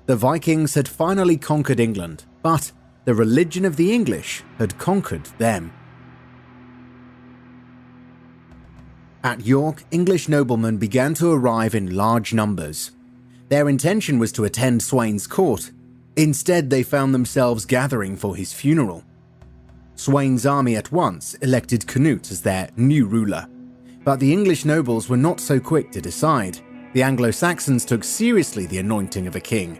The Vikings had finally conquered England, but the religion of the English had conquered them. At York, English noblemen began to arrive in large numbers. Their intention was to attend Sweyn's court. Instead, they found themselves gathering for his funeral. Sweyn's army at once elected Cnut as their new ruler. But the English nobles were not so quick to decide. The Anglo-Saxons took seriously the anointing of a king.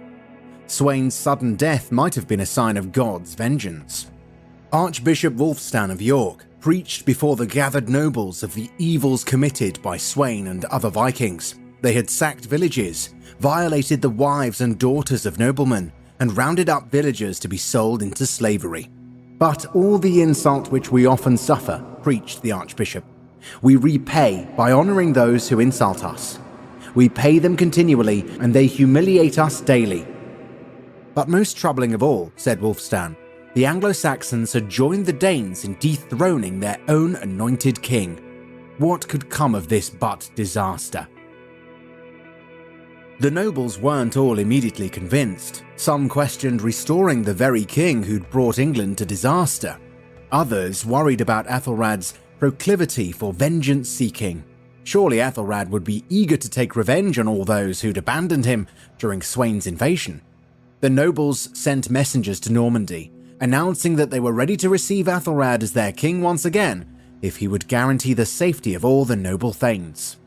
Sweyn's sudden death might have been a sign of God's vengeance. Archbishop Wulfstan of York preached before the gathered nobles of the evils committed by Sweyn and other Vikings. They had sacked villages, violated the wives and daughters of noblemen, and rounded up villagers to be sold into slavery. But all the insult which we often suffer, preached the archbishop, we repay by honouring those who insult us. We pay them continually, and they humiliate us daily. But most troubling of all, said Wulfstan, the Anglo-Saxons had joined the Danes in dethroning their own anointed king. What could come of this but disaster? The nobles weren't all immediately convinced. Some questioned restoring the very king who'd brought England to disaster. Others worried about Aethelred's proclivity for vengeance-seeking. Surely Aethelred would be eager to take revenge on all those who'd abandoned him during Sweyn's invasion. The nobles sent messengers to Normandy, announcing that they were ready to receive Aethelred as their king once again if he would guarantee the safety of all the noble thanes.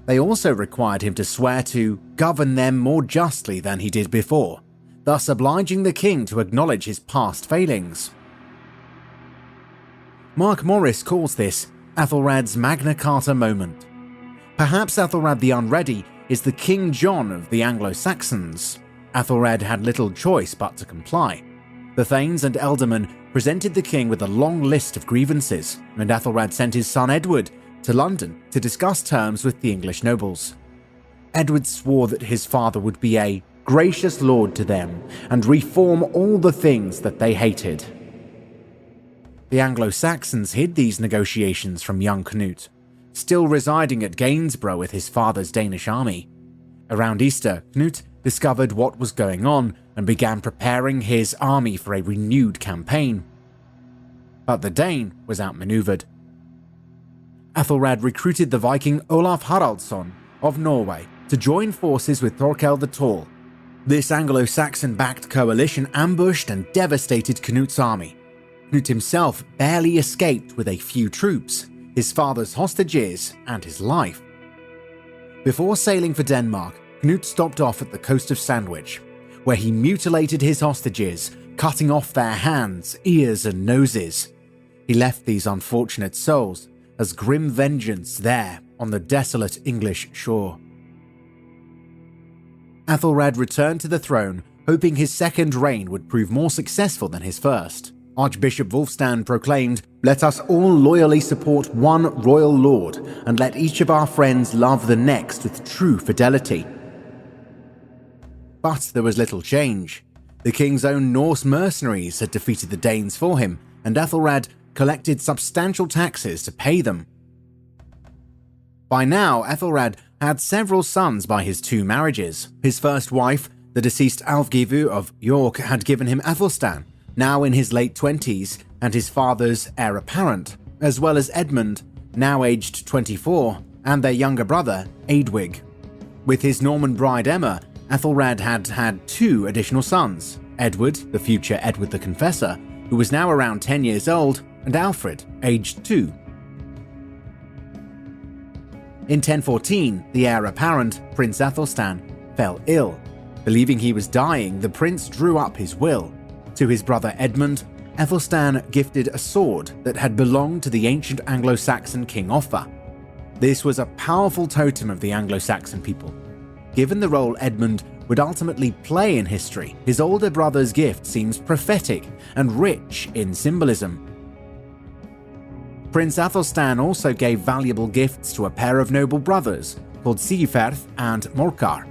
They also required him to swear to govern them more justly than he did before, thus obliging the king to acknowledge his past failings. Mark Morris calls this Aethelred's Magna Carta moment. Perhaps Aethelred the Unready is the King John of the Anglo-Saxons. Aethelred had little choice but to comply. The thanes and ealdormen presented the king with a long list of grievances, and Aethelred sent his son Edward to London to discuss terms with the English nobles. Edward swore that his father would be a gracious lord to them and reform all the things that they hated. The Anglo-Saxons hid these negotiations from young Cnut, still residing at Gainsborough with his father's Danish army. Around Easter, Cnut discovered what was going on and began preparing his army for a renewed campaign. But the Dane was outmaneuvered. Aethelred recruited the Viking Olaf Haraldsson of Norway to join forces with Thorkel the Tall. This Anglo-Saxon-backed coalition ambushed and devastated Cnut's army. Cnut himself barely escaped with a few troops, his father's hostages, and his life. Before sailing for Denmark, Cnut stopped off at the coast of Sandwich, where he mutilated his hostages, cutting off their hands, ears, and noses. He left these unfortunate souls as grim vengeance there on the desolate English shore. Aethelred returned to the throne, hoping his second reign would prove more successful than his first. Archbishop Wulfstan proclaimed, "Let us all loyally support one royal lord, and let each of our friends love the next with true fidelity." But there was little change. The king's own Norse mercenaries had defeated the Danes for him, and Aethelred collected substantial taxes to pay them. By now, Aethelred had several sons by his two marriages. His first wife, the deceased Alfgivu of York, had given him Aethelstan, now in his late 20s, and his father's heir apparent, as well as Edmund, now aged 24, and their younger brother, Eadwig. With his Norman bride Emma, Aethelred had two additional sons, Edward, the future Edward the Confessor, who was now around 10 years old, and Alfred, aged 2. In 1014, the heir apparent, Prince Aethelstan, fell ill. Believing he was dying, the prince drew up his will. To his brother Edmund, Aethelstan gifted a sword that had belonged to the ancient Anglo-Saxon King Offa. This was a powerful totem of the Anglo-Saxon people. Given the role Edmund would ultimately play in history, his older brother's gift seems prophetic and rich in symbolism. Prince Aethelstan also gave valuable gifts to a pair of noble brothers called Sigurd and Morkar.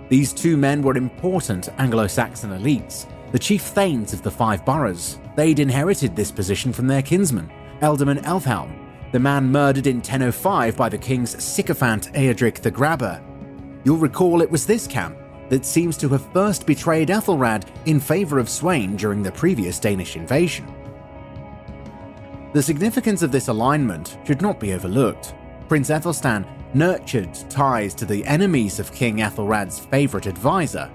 These two men were important Anglo-Saxon elites, the chief thanes of the 5 boroughs. They'd inherited this position from their kinsman, Ealdorman Elfhelm, the man murdered in 1005 by the king's sycophant Edric the Grabber. You'll recall it was this camp that seems to have first betrayed Aethelred in favour of Sweyn during the previous Danish invasion. The significance of this alignment should not be overlooked. Prince Aethelstan nurtured ties to the enemies of King Aethelred's favourite advisor.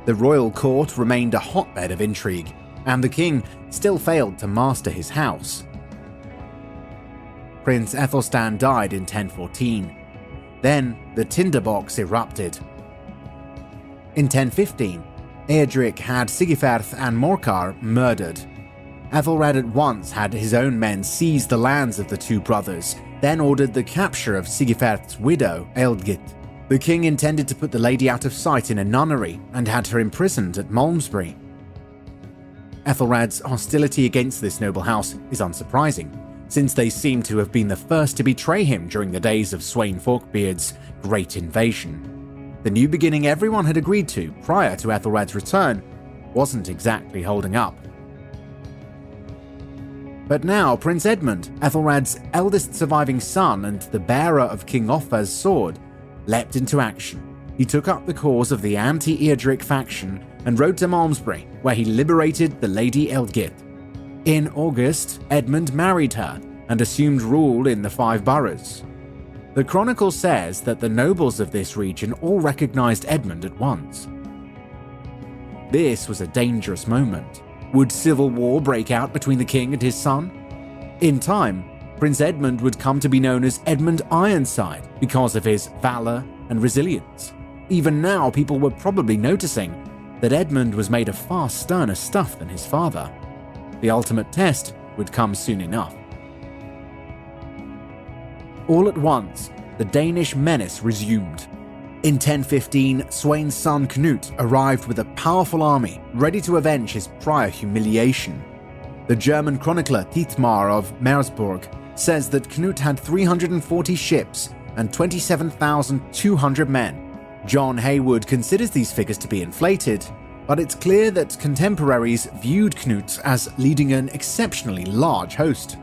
The royal court remained a hotbed of intrigue, and the king still failed to master his house. Prince Aethelstan died in 1014. Then the tinderbox erupted. In 1015, Edric had Sigurd and Morkar murdered. Aethelred at once had his own men seize the lands of the two brothers, then ordered the capture of Sigurd's widow, Ealdgit. The king intended to put the lady out of sight in a nunnery and had her imprisoned at Malmesbury. Aethelred's hostility against this noble house is unsurprising, since they seem to have been the first to betray him during the days of Sweyn Forkbeard's Great Invasion. The new beginning everyone had agreed to prior to Aethelred's return wasn't exactly holding up. But now Prince Edmund, Aethelred's eldest surviving son and the bearer of King Offa's sword, leapt into action. He took up the cause of the anti-Edric faction and rode to Malmesbury, where he liberated the Lady Ealdgit. In August, Edmund married her and assumed rule in the 5 boroughs. The chronicle says that the nobles of this region all recognized Edmund at once. This was a dangerous moment. Would civil war break out between the king and his son? In time, Prince Edmund would come to be known as Edmund Ironside because of his valor and resilience. Even now, people were probably noticing that Edmund was made of far sterner stuff than his father. The ultimate test would come soon enough. All at once, the Danish menace resumed. In 1015, Sweyn's son Cnut arrived with a powerful army, ready to avenge his prior humiliation. The German chronicler Thietmar of Mersburg says that Cnut had 340 ships and 27,200 men. John Haywood considers these figures to be inflated, but it's clear that contemporaries viewed Cnut as leading an exceptionally large host.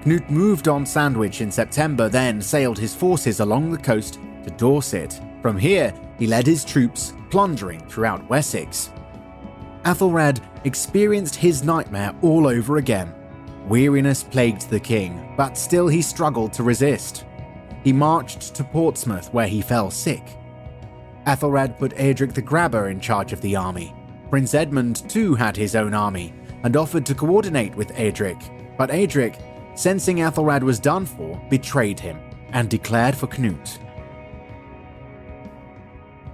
Cnut moved on Sandwich in September, then sailed his forces along the coast to Dorset. From here, he led his troops, plundering throughout Wessex. Aethelred experienced his nightmare all over again. Weariness plagued the king, but still he struggled to resist. He marched to Portsmouth, where he fell sick. Aethelred put Edric the Grabber in charge of the army. Prince Edmund too had his own army, and offered to coordinate with Edric, but Edric, sensing Aethelred was done for, betrayed him and declared for Cnut.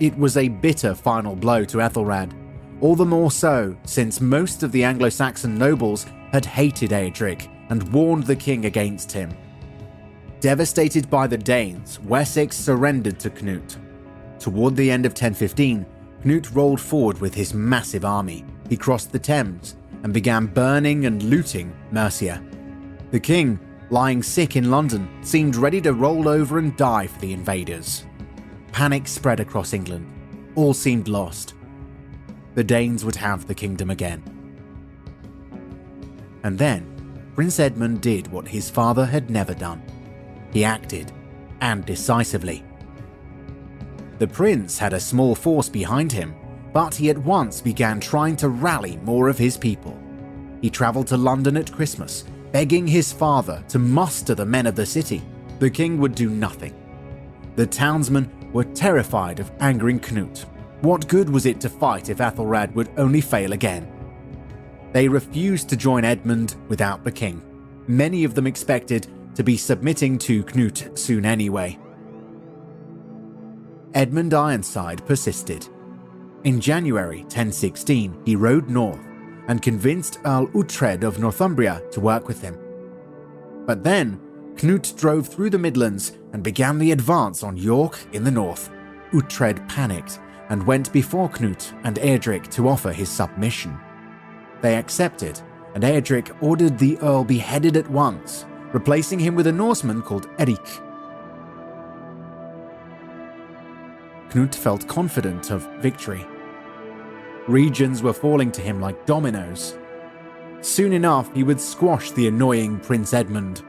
It was a bitter final blow to Aethelred, all the more so since most of the Anglo-Saxon nobles had hated Edric and warned the king against him. Devastated by the Danes, Wessex surrendered to Cnut. Toward the end of 1015, Cnut rolled forward with his massive army. He crossed the Thames and began burning and looting Mercia. The king, lying sick in London, seemed ready to roll over and die for the invaders. Panic spread across England. All seemed lost. The Danes would have the kingdom again. And then, Prince Edmund did what his father had never done. He acted, and decisively. The prince had a small force behind him, but he at once began trying to rally more of his people. He travelled to London at Christmas, begging his father to muster the men of the city. The king would do nothing. The townsmen were terrified of angering Cnut. What good was it to fight if Aethelred would only fail again? They refused to join Edmund without the king. Many of them expected to be submitting to Cnut soon anyway. Edmund Ironside persisted. In January 1016, he rode north and convinced Earl Uhtred of Northumbria to work with him. But then, Cnut drove through the Midlands and began the advance on York in the north. Uhtred panicked and went before Cnut and Edric to offer his submission. They accepted, and Edric ordered the Earl beheaded at once, replacing him with a Norseman called Edric. Cnut felt confident of victory. Regions were falling to him like dominoes. Soon enough, he would squash the annoying Prince Edmund.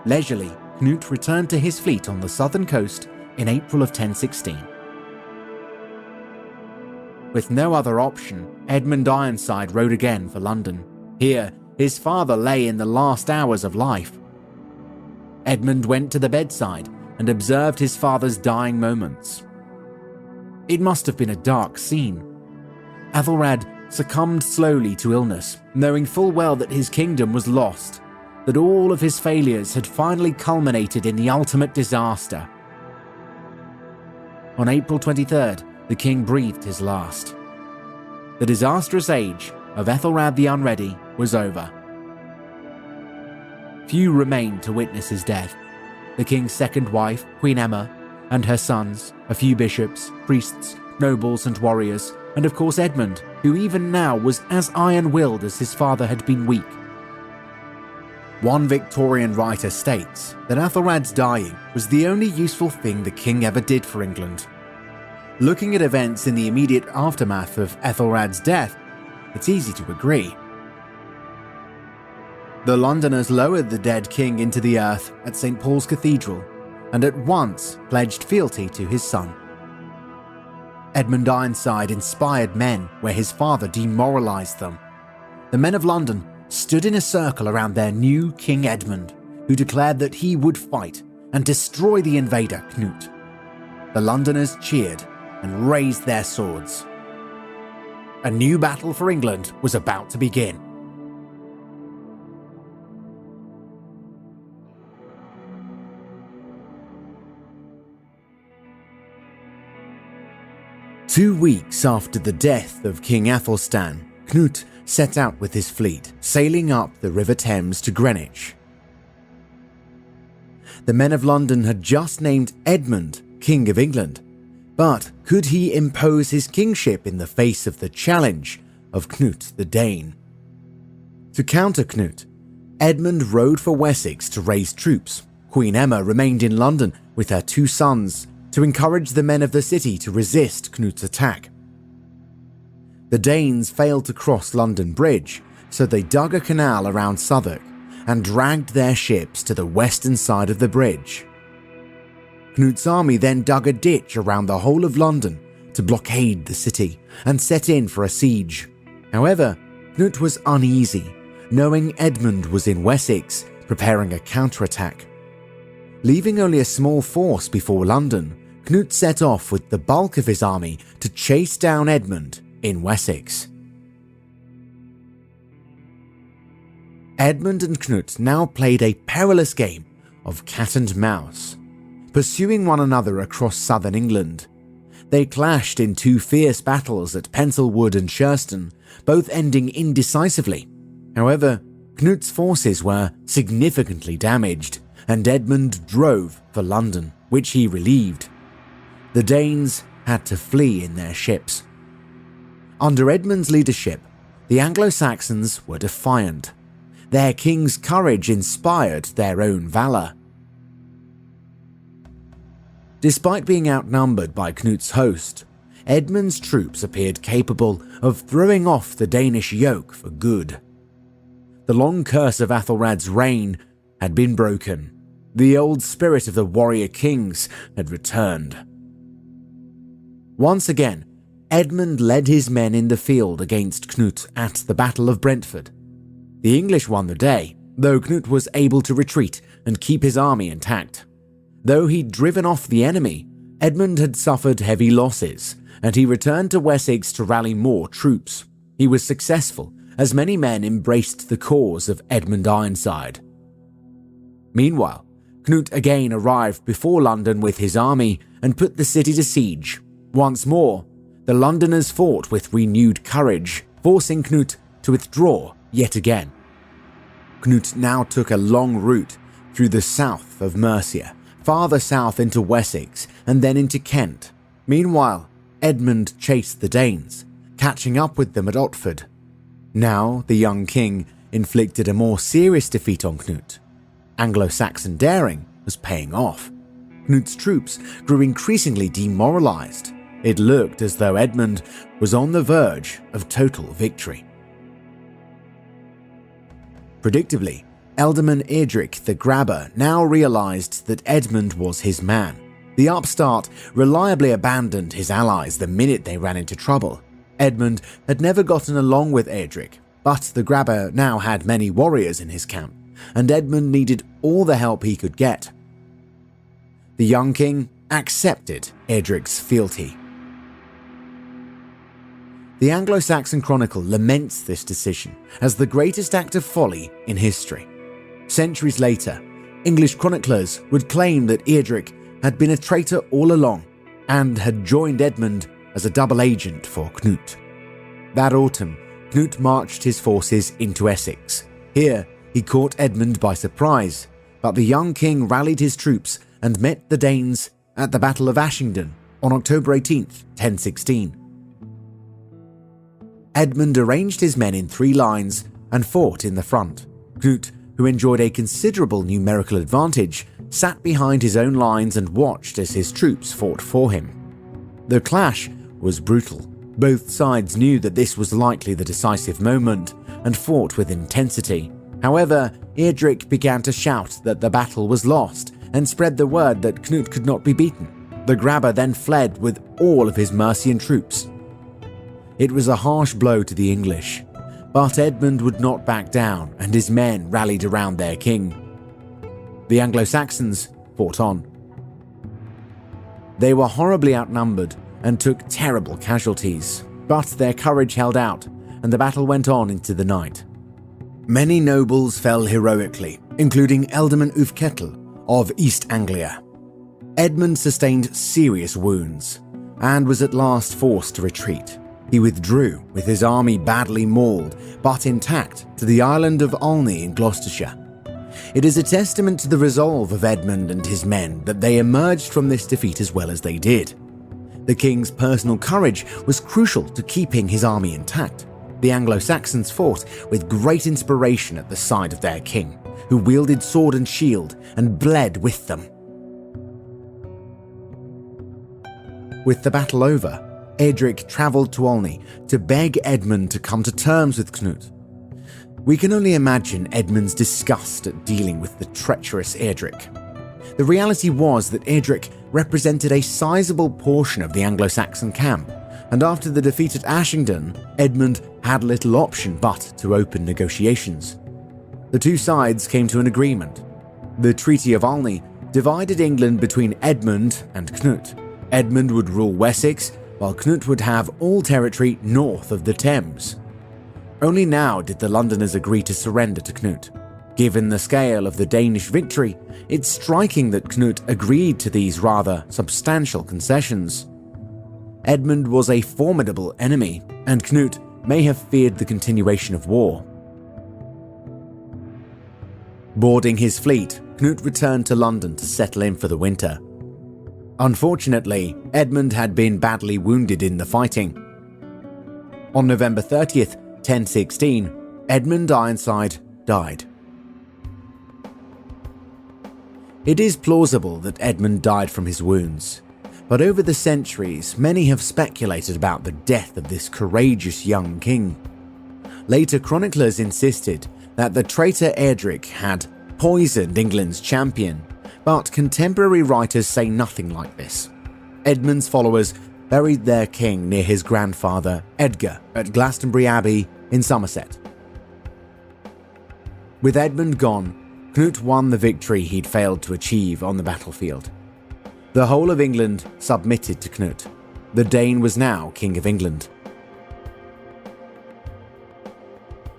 Leisurely, Cnut returned to his fleet on the southern coast in April of 1016. With no other option, Edmund Ironside rode again for London. Here, his father lay in the last hours of life. Edmund went to the bedside and observed his father's dying moments. It must have been a dark scene. Aethelred succumbed slowly to illness, knowing full well that his kingdom was lost, that all of his failures had finally culminated in the ultimate disaster. On April 23rd, the king breathed his last. The disastrous age of Aethelred the Unready was over. Few remained to witness his death. The king's second wife, Queen Emma, and her sons, a few bishops, priests, nobles and warriors, and of course Edmund, who even now was as iron-willed as his father had been weak. One Victorian writer states that Aethelred's dying was the only useful thing the king ever did for England. Looking at events in the immediate aftermath of Aethelred's death, it's easy to agree. The Londoners lowered the dead king into the earth at St. Paul's Cathedral and at once pledged fealty to his son. Edmund Ironside inspired men where his father demoralized them. The men of London stood in a circle around their new King Edmund, who declared that he would fight and destroy the invader Cnut. The Londoners cheered and raised their swords. A new battle for England was about to begin. Two weeks after the death of King Athelstan, Cnut set out with his fleet, sailing up the River Thames to Greenwich. The men of London had just named Edmund King of England, but could he impose his kingship in the face of the challenge of Cnut the Dane? To counter Cnut, Edmund rode for Wessex to raise troops. Queen Emma remained in London with her two sons to encourage the men of the city to resist Cnut's attack. The Danes failed to cross London Bridge, so they dug a canal around Southwark and dragged their ships to the western side of the bridge. Cnut's army then dug a ditch around the whole of London to blockade the city and set in for a siege. However, Cnut was uneasy, knowing Edmund was in Wessex preparing a counterattack. Leaving only a small force before London, Cnut set off with the bulk of his army to chase down Edmund in Wessex. Edmund and Cnut now played a perilous game of cat and mouse, pursuing one another across southern England. They clashed in two fierce battles at Penselwood and Shurston, both ending indecisively. However, Cnut's forces were significantly damaged, and Edmund drove for London, which he relieved. The Danes had to flee in their ships. Under Edmund's leadership, the Anglo-Saxons were defiant. Their king's courage inspired their own valor. Despite being outnumbered by Cnut's host, Edmund's troops appeared capable of throwing off the Danish yoke for good. The long curse of Aethelred's reign had been broken. The old spirit of the warrior kings had returned. Once again, Edmund led his men in the field against Cnut at the Battle of Brentford. The English won the day, though Cnut was able to retreat and keep his army intact. Though he'd driven off the enemy, Edmund had suffered heavy losses, and he returned to Wessex to rally more troops. He was successful, as many men embraced the cause of Edmund Ironside. Meanwhile, Cnut again arrived before London with his army and put the city to siege. Once more, the Londoners fought with renewed courage, forcing Cnut to withdraw yet again. Cnut now took a long route through the south of Mercia, farther south into Wessex, and then into Kent. Meanwhile, Edmund chased the Danes, catching up with them at Otford. Now, the young king inflicted a more serious defeat on Cnut. Anglo-Saxon daring was paying off. Cnut's troops grew increasingly demoralized. It looked as though Edmund was on the verge of total victory. Predictably, Ealdorman Edric the Grabber now realized that Edmund was his man. The upstart reliably abandoned his allies the minute they ran into trouble. Edmund had never gotten along with Edric, but the Grabber now had many warriors in his camp, and Edmund needed all the help he could get. The young king accepted Edric's fealty. The Anglo-Saxon Chronicle laments this decision as the greatest act of folly in history. Centuries later, English chroniclers would claim that Edric had been a traitor all along and had joined Edmund as a double agent for Cnut. That autumn, Cnut marched his forces into Essex. Here, he caught Edmund by surprise, but the young king rallied his troops and met the Danes at the Battle of Ashington on October 18, 1016. Edmund arranged his men in 3 lines and fought in the front. Cnut, who enjoyed a considerable numerical advantage, sat behind his own lines and watched as his troops fought for him. The clash was brutal. Both sides knew that this was likely the decisive moment and fought with intensity. However, Edric began to shout that the battle was lost and spread the word that Cnut could not be beaten. The grabber then fled with all of his Mercian troops. It was a harsh blow to the English, but Edmund would not back down and his men rallied around their king. The Anglo-Saxons fought on. They were horribly outnumbered and took terrible casualties, but their courage held out and the battle went on into the night. Many nobles fell heroically, including Ealdorman Ulfketil of East Anglia. Edmund sustained serious wounds and was at last forced to retreat. He withdrew with his army badly mauled but intact to the island of Olney in Gloucestershire. It is a testament to the resolve of Edmund and his men that they emerged from this defeat as well as they did. The king's personal courage was crucial to keeping his army intact. The Anglo-Saxons fought with great inspiration at the side of their king, who wielded sword and shield and bled with them. With the battle over, Edric travelled to Olney to beg Edmund to come to terms with Cnut. We can only imagine Edmund's disgust at dealing with the treacherous Edric. The reality was that Edric represented a sizable portion of the Anglo-Saxon camp, and after the defeat at Ashington, Edmund had little option but to open negotiations. The two sides came to an agreement. The Treaty of Olney divided England between Edmund and Cnut. Edmund would rule Wessex, while Cnut would have all territory north of the Thames. Only now did the Londoners agree to surrender to Cnut. Given the scale of the Danish victory, it's striking that Cnut agreed to these rather substantial concessions. Edmund was a formidable enemy, and Cnut may have feared the continuation of war. Boarding his fleet, Cnut returned to London to settle in for the winter. Unfortunately, Edmund had been badly wounded in the fighting. On November 30th, 1016, Edmund Ironside died. It is plausible that Edmund died from his wounds, but over the centuries, many have speculated about the death of this courageous young king. Later chroniclers insisted that the traitor Edric had poisoned England's champion, but contemporary writers say nothing like this. Edmund's followers buried their king near his grandfather Edgar at Glastonbury Abbey in Somerset. With Edmund gone, Cnut won the victory he'd failed to achieve on the battlefield. The whole of England submitted to Cnut. The Dane was now King of England.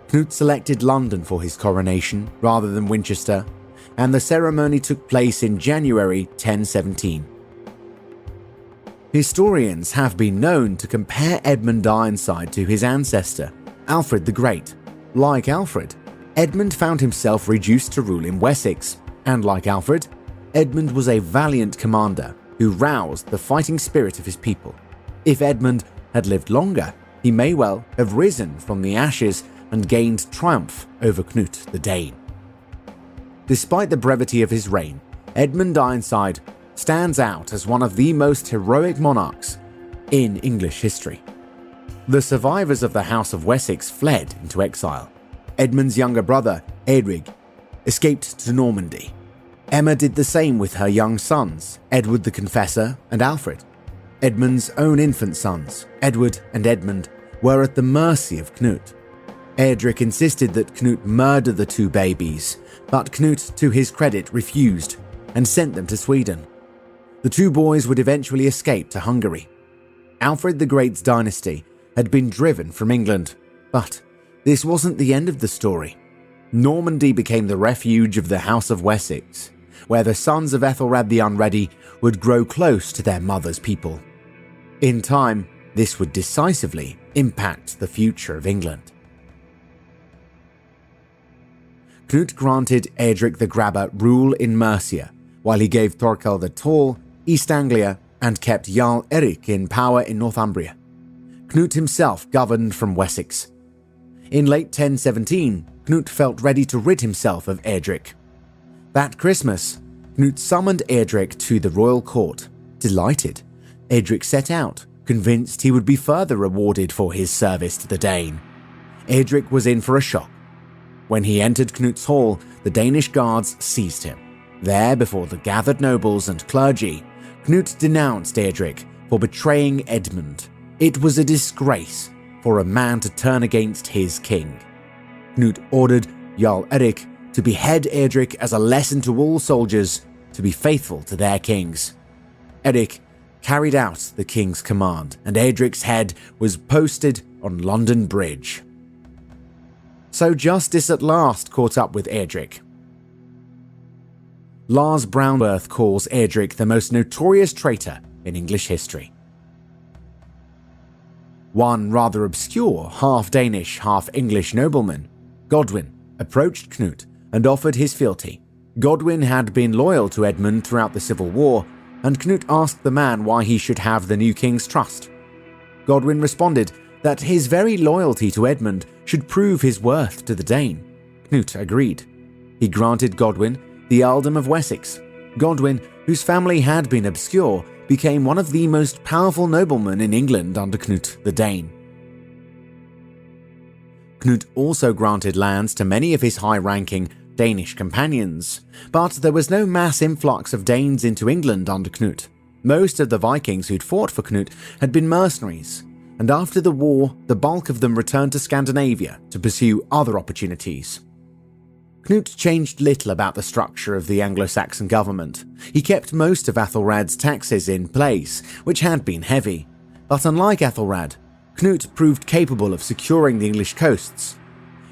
Cnut selected London for his coronation rather than Winchester, and the ceremony took place in January 1017. Historians have been known to compare Edmund Ironside to his ancestor, Alfred the Great. Like Alfred, Edmund found himself reduced to rule in Wessex, and like Alfred, Edmund was a valiant commander who roused the fighting spirit of his people. If Edmund had lived longer, he may well have risen from the ashes and gained triumph over Cnut the Dane. Despite the brevity of his reign, Edmund Ironside stands out as one of the most heroic monarchs in English history. The survivors of the House of Wessex fled into exile. Edmund's younger brother, Edric, escaped to Normandy. Emma did the same with her young sons, Edward the Confessor and Alfred. Edmund's own infant sons, Edward and Edmund, were at the mercy of Cnut. Edric insisted that Cnut murder the two babies, but Cnut, to his credit, refused and sent them to Sweden. The two boys would eventually escape to Hungary. Alfred the Great's dynasty had been driven from England, but this wasn't the end of the story. Normandy became the refuge of the House of Wessex, where the sons of Aethelred the Unready would grow close to their mother's people. In time, this would decisively impact the future of England. Cnut granted Edric the Grabber rule in Mercia, while he gave Thorkel the Tall East Anglia and kept Jarl Eric in power in Northumbria. Cnut himself governed from Wessex. In late 1017, Cnut felt ready to rid himself of Edric. That Christmas, Cnut summoned Edric to the royal court. Delighted, Edric set out, convinced he would be further rewarded for his service to the Dane. Edric was in for a shock. When he entered Cnut's hall, the Danish guards seized him. There, before the gathered nobles and clergy, Cnut denounced Edric for betraying Edmund. It was a disgrace for a man to turn against his king. Cnut ordered Jarl Eric to behead Edric as a lesson to all soldiers to be faithful to their kings. Eric carried out the king's command, and Edric's head was posted on London Bridge. So justice at last caught up with Edric. Lars Brownworth calls Edric the most notorious traitor in English history. One rather obscure half-Danish, half-English nobleman, Godwin, approached Cnut and offered his fealty. Godwin had been loyal to Edmund throughout the Civil War, and Cnut asked the man why he should have the new king's trust. Godwin responded that his very loyalty to Edmund should prove his worth to the Dane. Cnut agreed. He granted Godwin the earldom of Wessex. Godwin, whose family had been obscure, became one of the most powerful noblemen in England under Cnut the Dane. Cnut also granted lands to many of his high-ranking Danish companions, but there was no mass influx of Danes into England under Cnut. Most of the Vikings who'd fought for Cnut had been mercenaries, and after the war, the bulk of them returned to Scandinavia to pursue other opportunities. Cnut changed little about the structure of the Anglo-Saxon government. He kept most of Aethelred's taxes in place, which had been heavy. But unlike Aethelred, Cnut proved capable of securing the English coasts.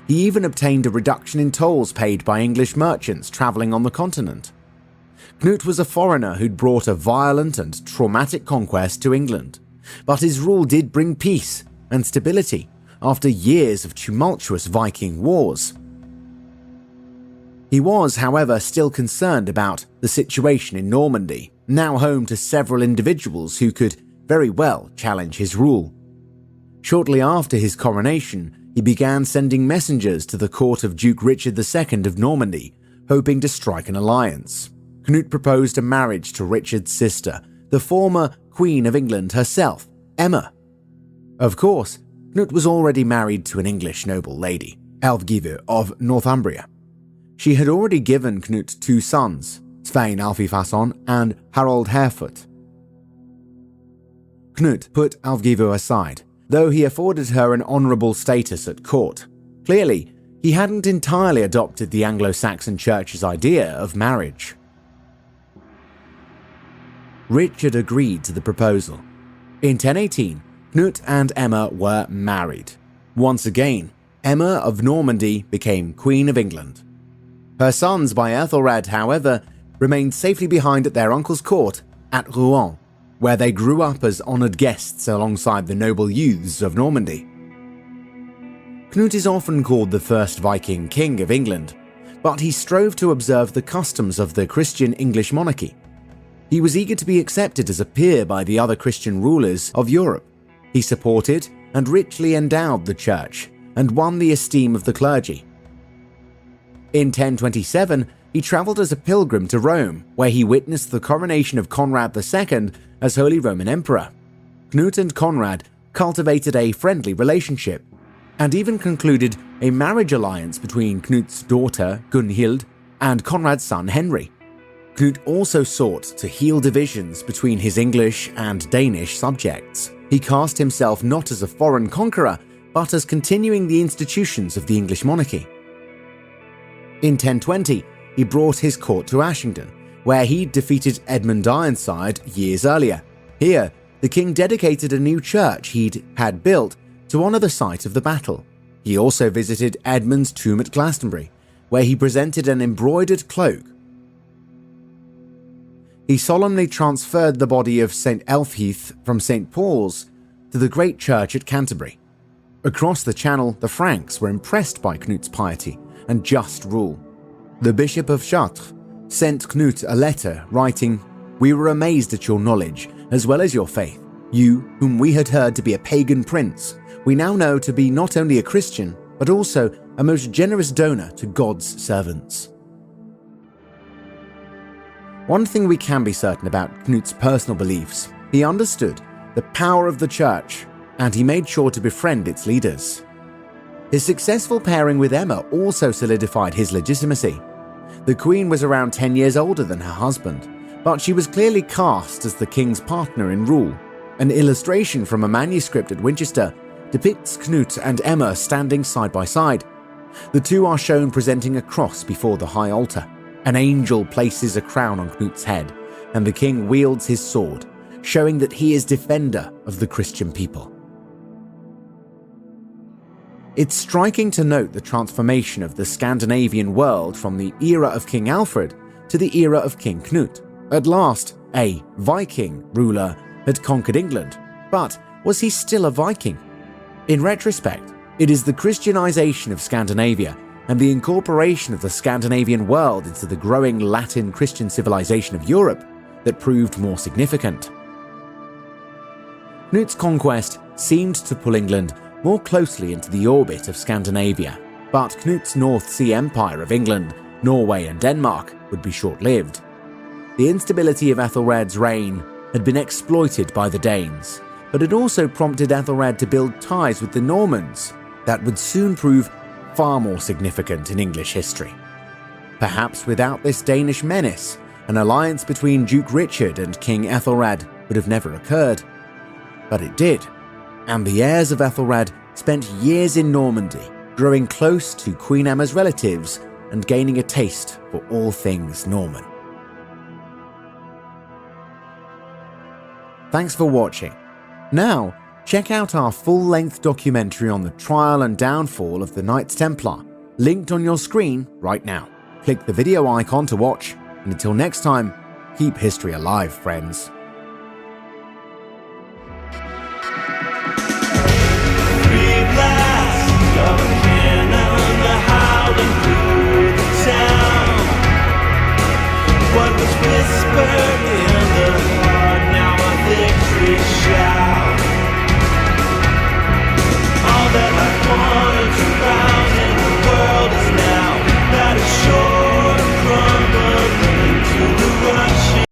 He even obtained a reduction in tolls paid by English merchants travelling on the continent. Cnut was a foreigner who'd brought a violent and traumatic conquest to England, but his rule did bring peace and stability after years of tumultuous Viking wars. He was, however, still concerned about the situation in Normandy, now home to several individuals who could very well challenge his rule. Shortly after his coronation, he began sending messengers to the court of Duke Richard II of Normandy, hoping to strike an alliance. Cnut proposed a marriage to Richard's sister, the former Queen of England herself, Emma. Of course, Cnut was already married to an English noble lady, Elfgiver of Northumbria. She had already given Cnut two sons, Sweyn Forkbeard and Harold Harefoot. Cnut put Elfgiver aside, though he afforded her an honourable status at court. Clearly, he hadn't entirely adopted the Anglo-Saxon Church's idea of marriage. Richard agreed to the proposal. In 1018, Cnut and Emma were married. Once again, Emma of Normandy became Queen of England. Her sons by Aethelred, however, remained safely behind at their uncle's court at Rouen, where they grew up as honoured guests alongside the noble youths of Normandy. Cnut is often called the first Viking king of England, but he strove to observe the customs of the Christian English monarchy. He was eager to be accepted as a peer by the other Christian rulers of Europe. He supported and richly endowed the church and won the esteem of the clergy. In 1027, he travelled as a pilgrim to Rome, where he witnessed the coronation of Conrad II as Holy Roman Emperor. Cnut and Conrad cultivated a friendly relationship, and even concluded a marriage alliance between Cnut's daughter Gunhild and Conrad's son Henry. Cnut also sought to heal divisions between his English and Danish subjects. He cast himself not as a foreign conqueror, but as continuing the institutions of the English monarchy. In 1020, he brought his court to Ashington, where he defeated Edmund Ironside years earlier. Here, the king dedicated a new church he'd had built to honour the site of the battle. He also visited Edmund's tomb at Glastonbury, where he presented an embroidered cloak. He solemnly transferred the body of St. Elfheah from St. Paul's to the great church at Canterbury. Across the Channel, the Franks were impressed by Cnut's piety and just rule. The Bishop of Chartres sent Cnut a letter writing, "We were amazed at your knowledge as well as your faith. You, whom we had heard to be a pagan prince, we now know to be not only a Christian, but also a most generous donor to God's servants." One thing we can be certain about Cnut's personal beliefs: he understood the power of the church, and he made sure to befriend its leaders. His successful pairing with Emma also solidified his legitimacy. The queen was around 10 years older than her husband, but she was clearly cast as the king's partner in rule. An illustration from a manuscript at Winchester depicts Cnut and Emma standing side by side. The two are shown presenting a cross before the high altar. An angel places a crown on Cnut's head, and the king wields his sword, showing that he is defender of the Christian people. It's striking to note the transformation of the Scandinavian world from the era of King Alfred to the era of King Cnut. At last, a Viking ruler had conquered England, but was he still a Viking? In retrospect, it is the Christianization of Scandinavia and the incorporation of the Scandinavian world into the growing Latin Christian civilization of Europe that proved more significant. Cnut's conquest seemed to pull England more closely into the orbit of Scandinavia, but Cnut's North Sea Empire of England, Norway and Denmark would be short-lived. The instability of Aethelred's reign had been exploited by the Danes, but it also prompted Aethelred to build ties with the Normans that would soon prove far more significant in English history. Perhaps without this Danish menace, an alliance between Duke Richard and King Aethelred would have never occurred. But it did, and the heirs of Aethelred spent years in Normandy, growing close to Queen Emma's relatives and gaining a taste for all things Norman. Thanks for watching. Now, check out our full-length documentary on the trial and downfall of the Knights Templar, linked on your screen right now. Click the video icon to watch, and until next time, keep history alive, friends.
What was whispered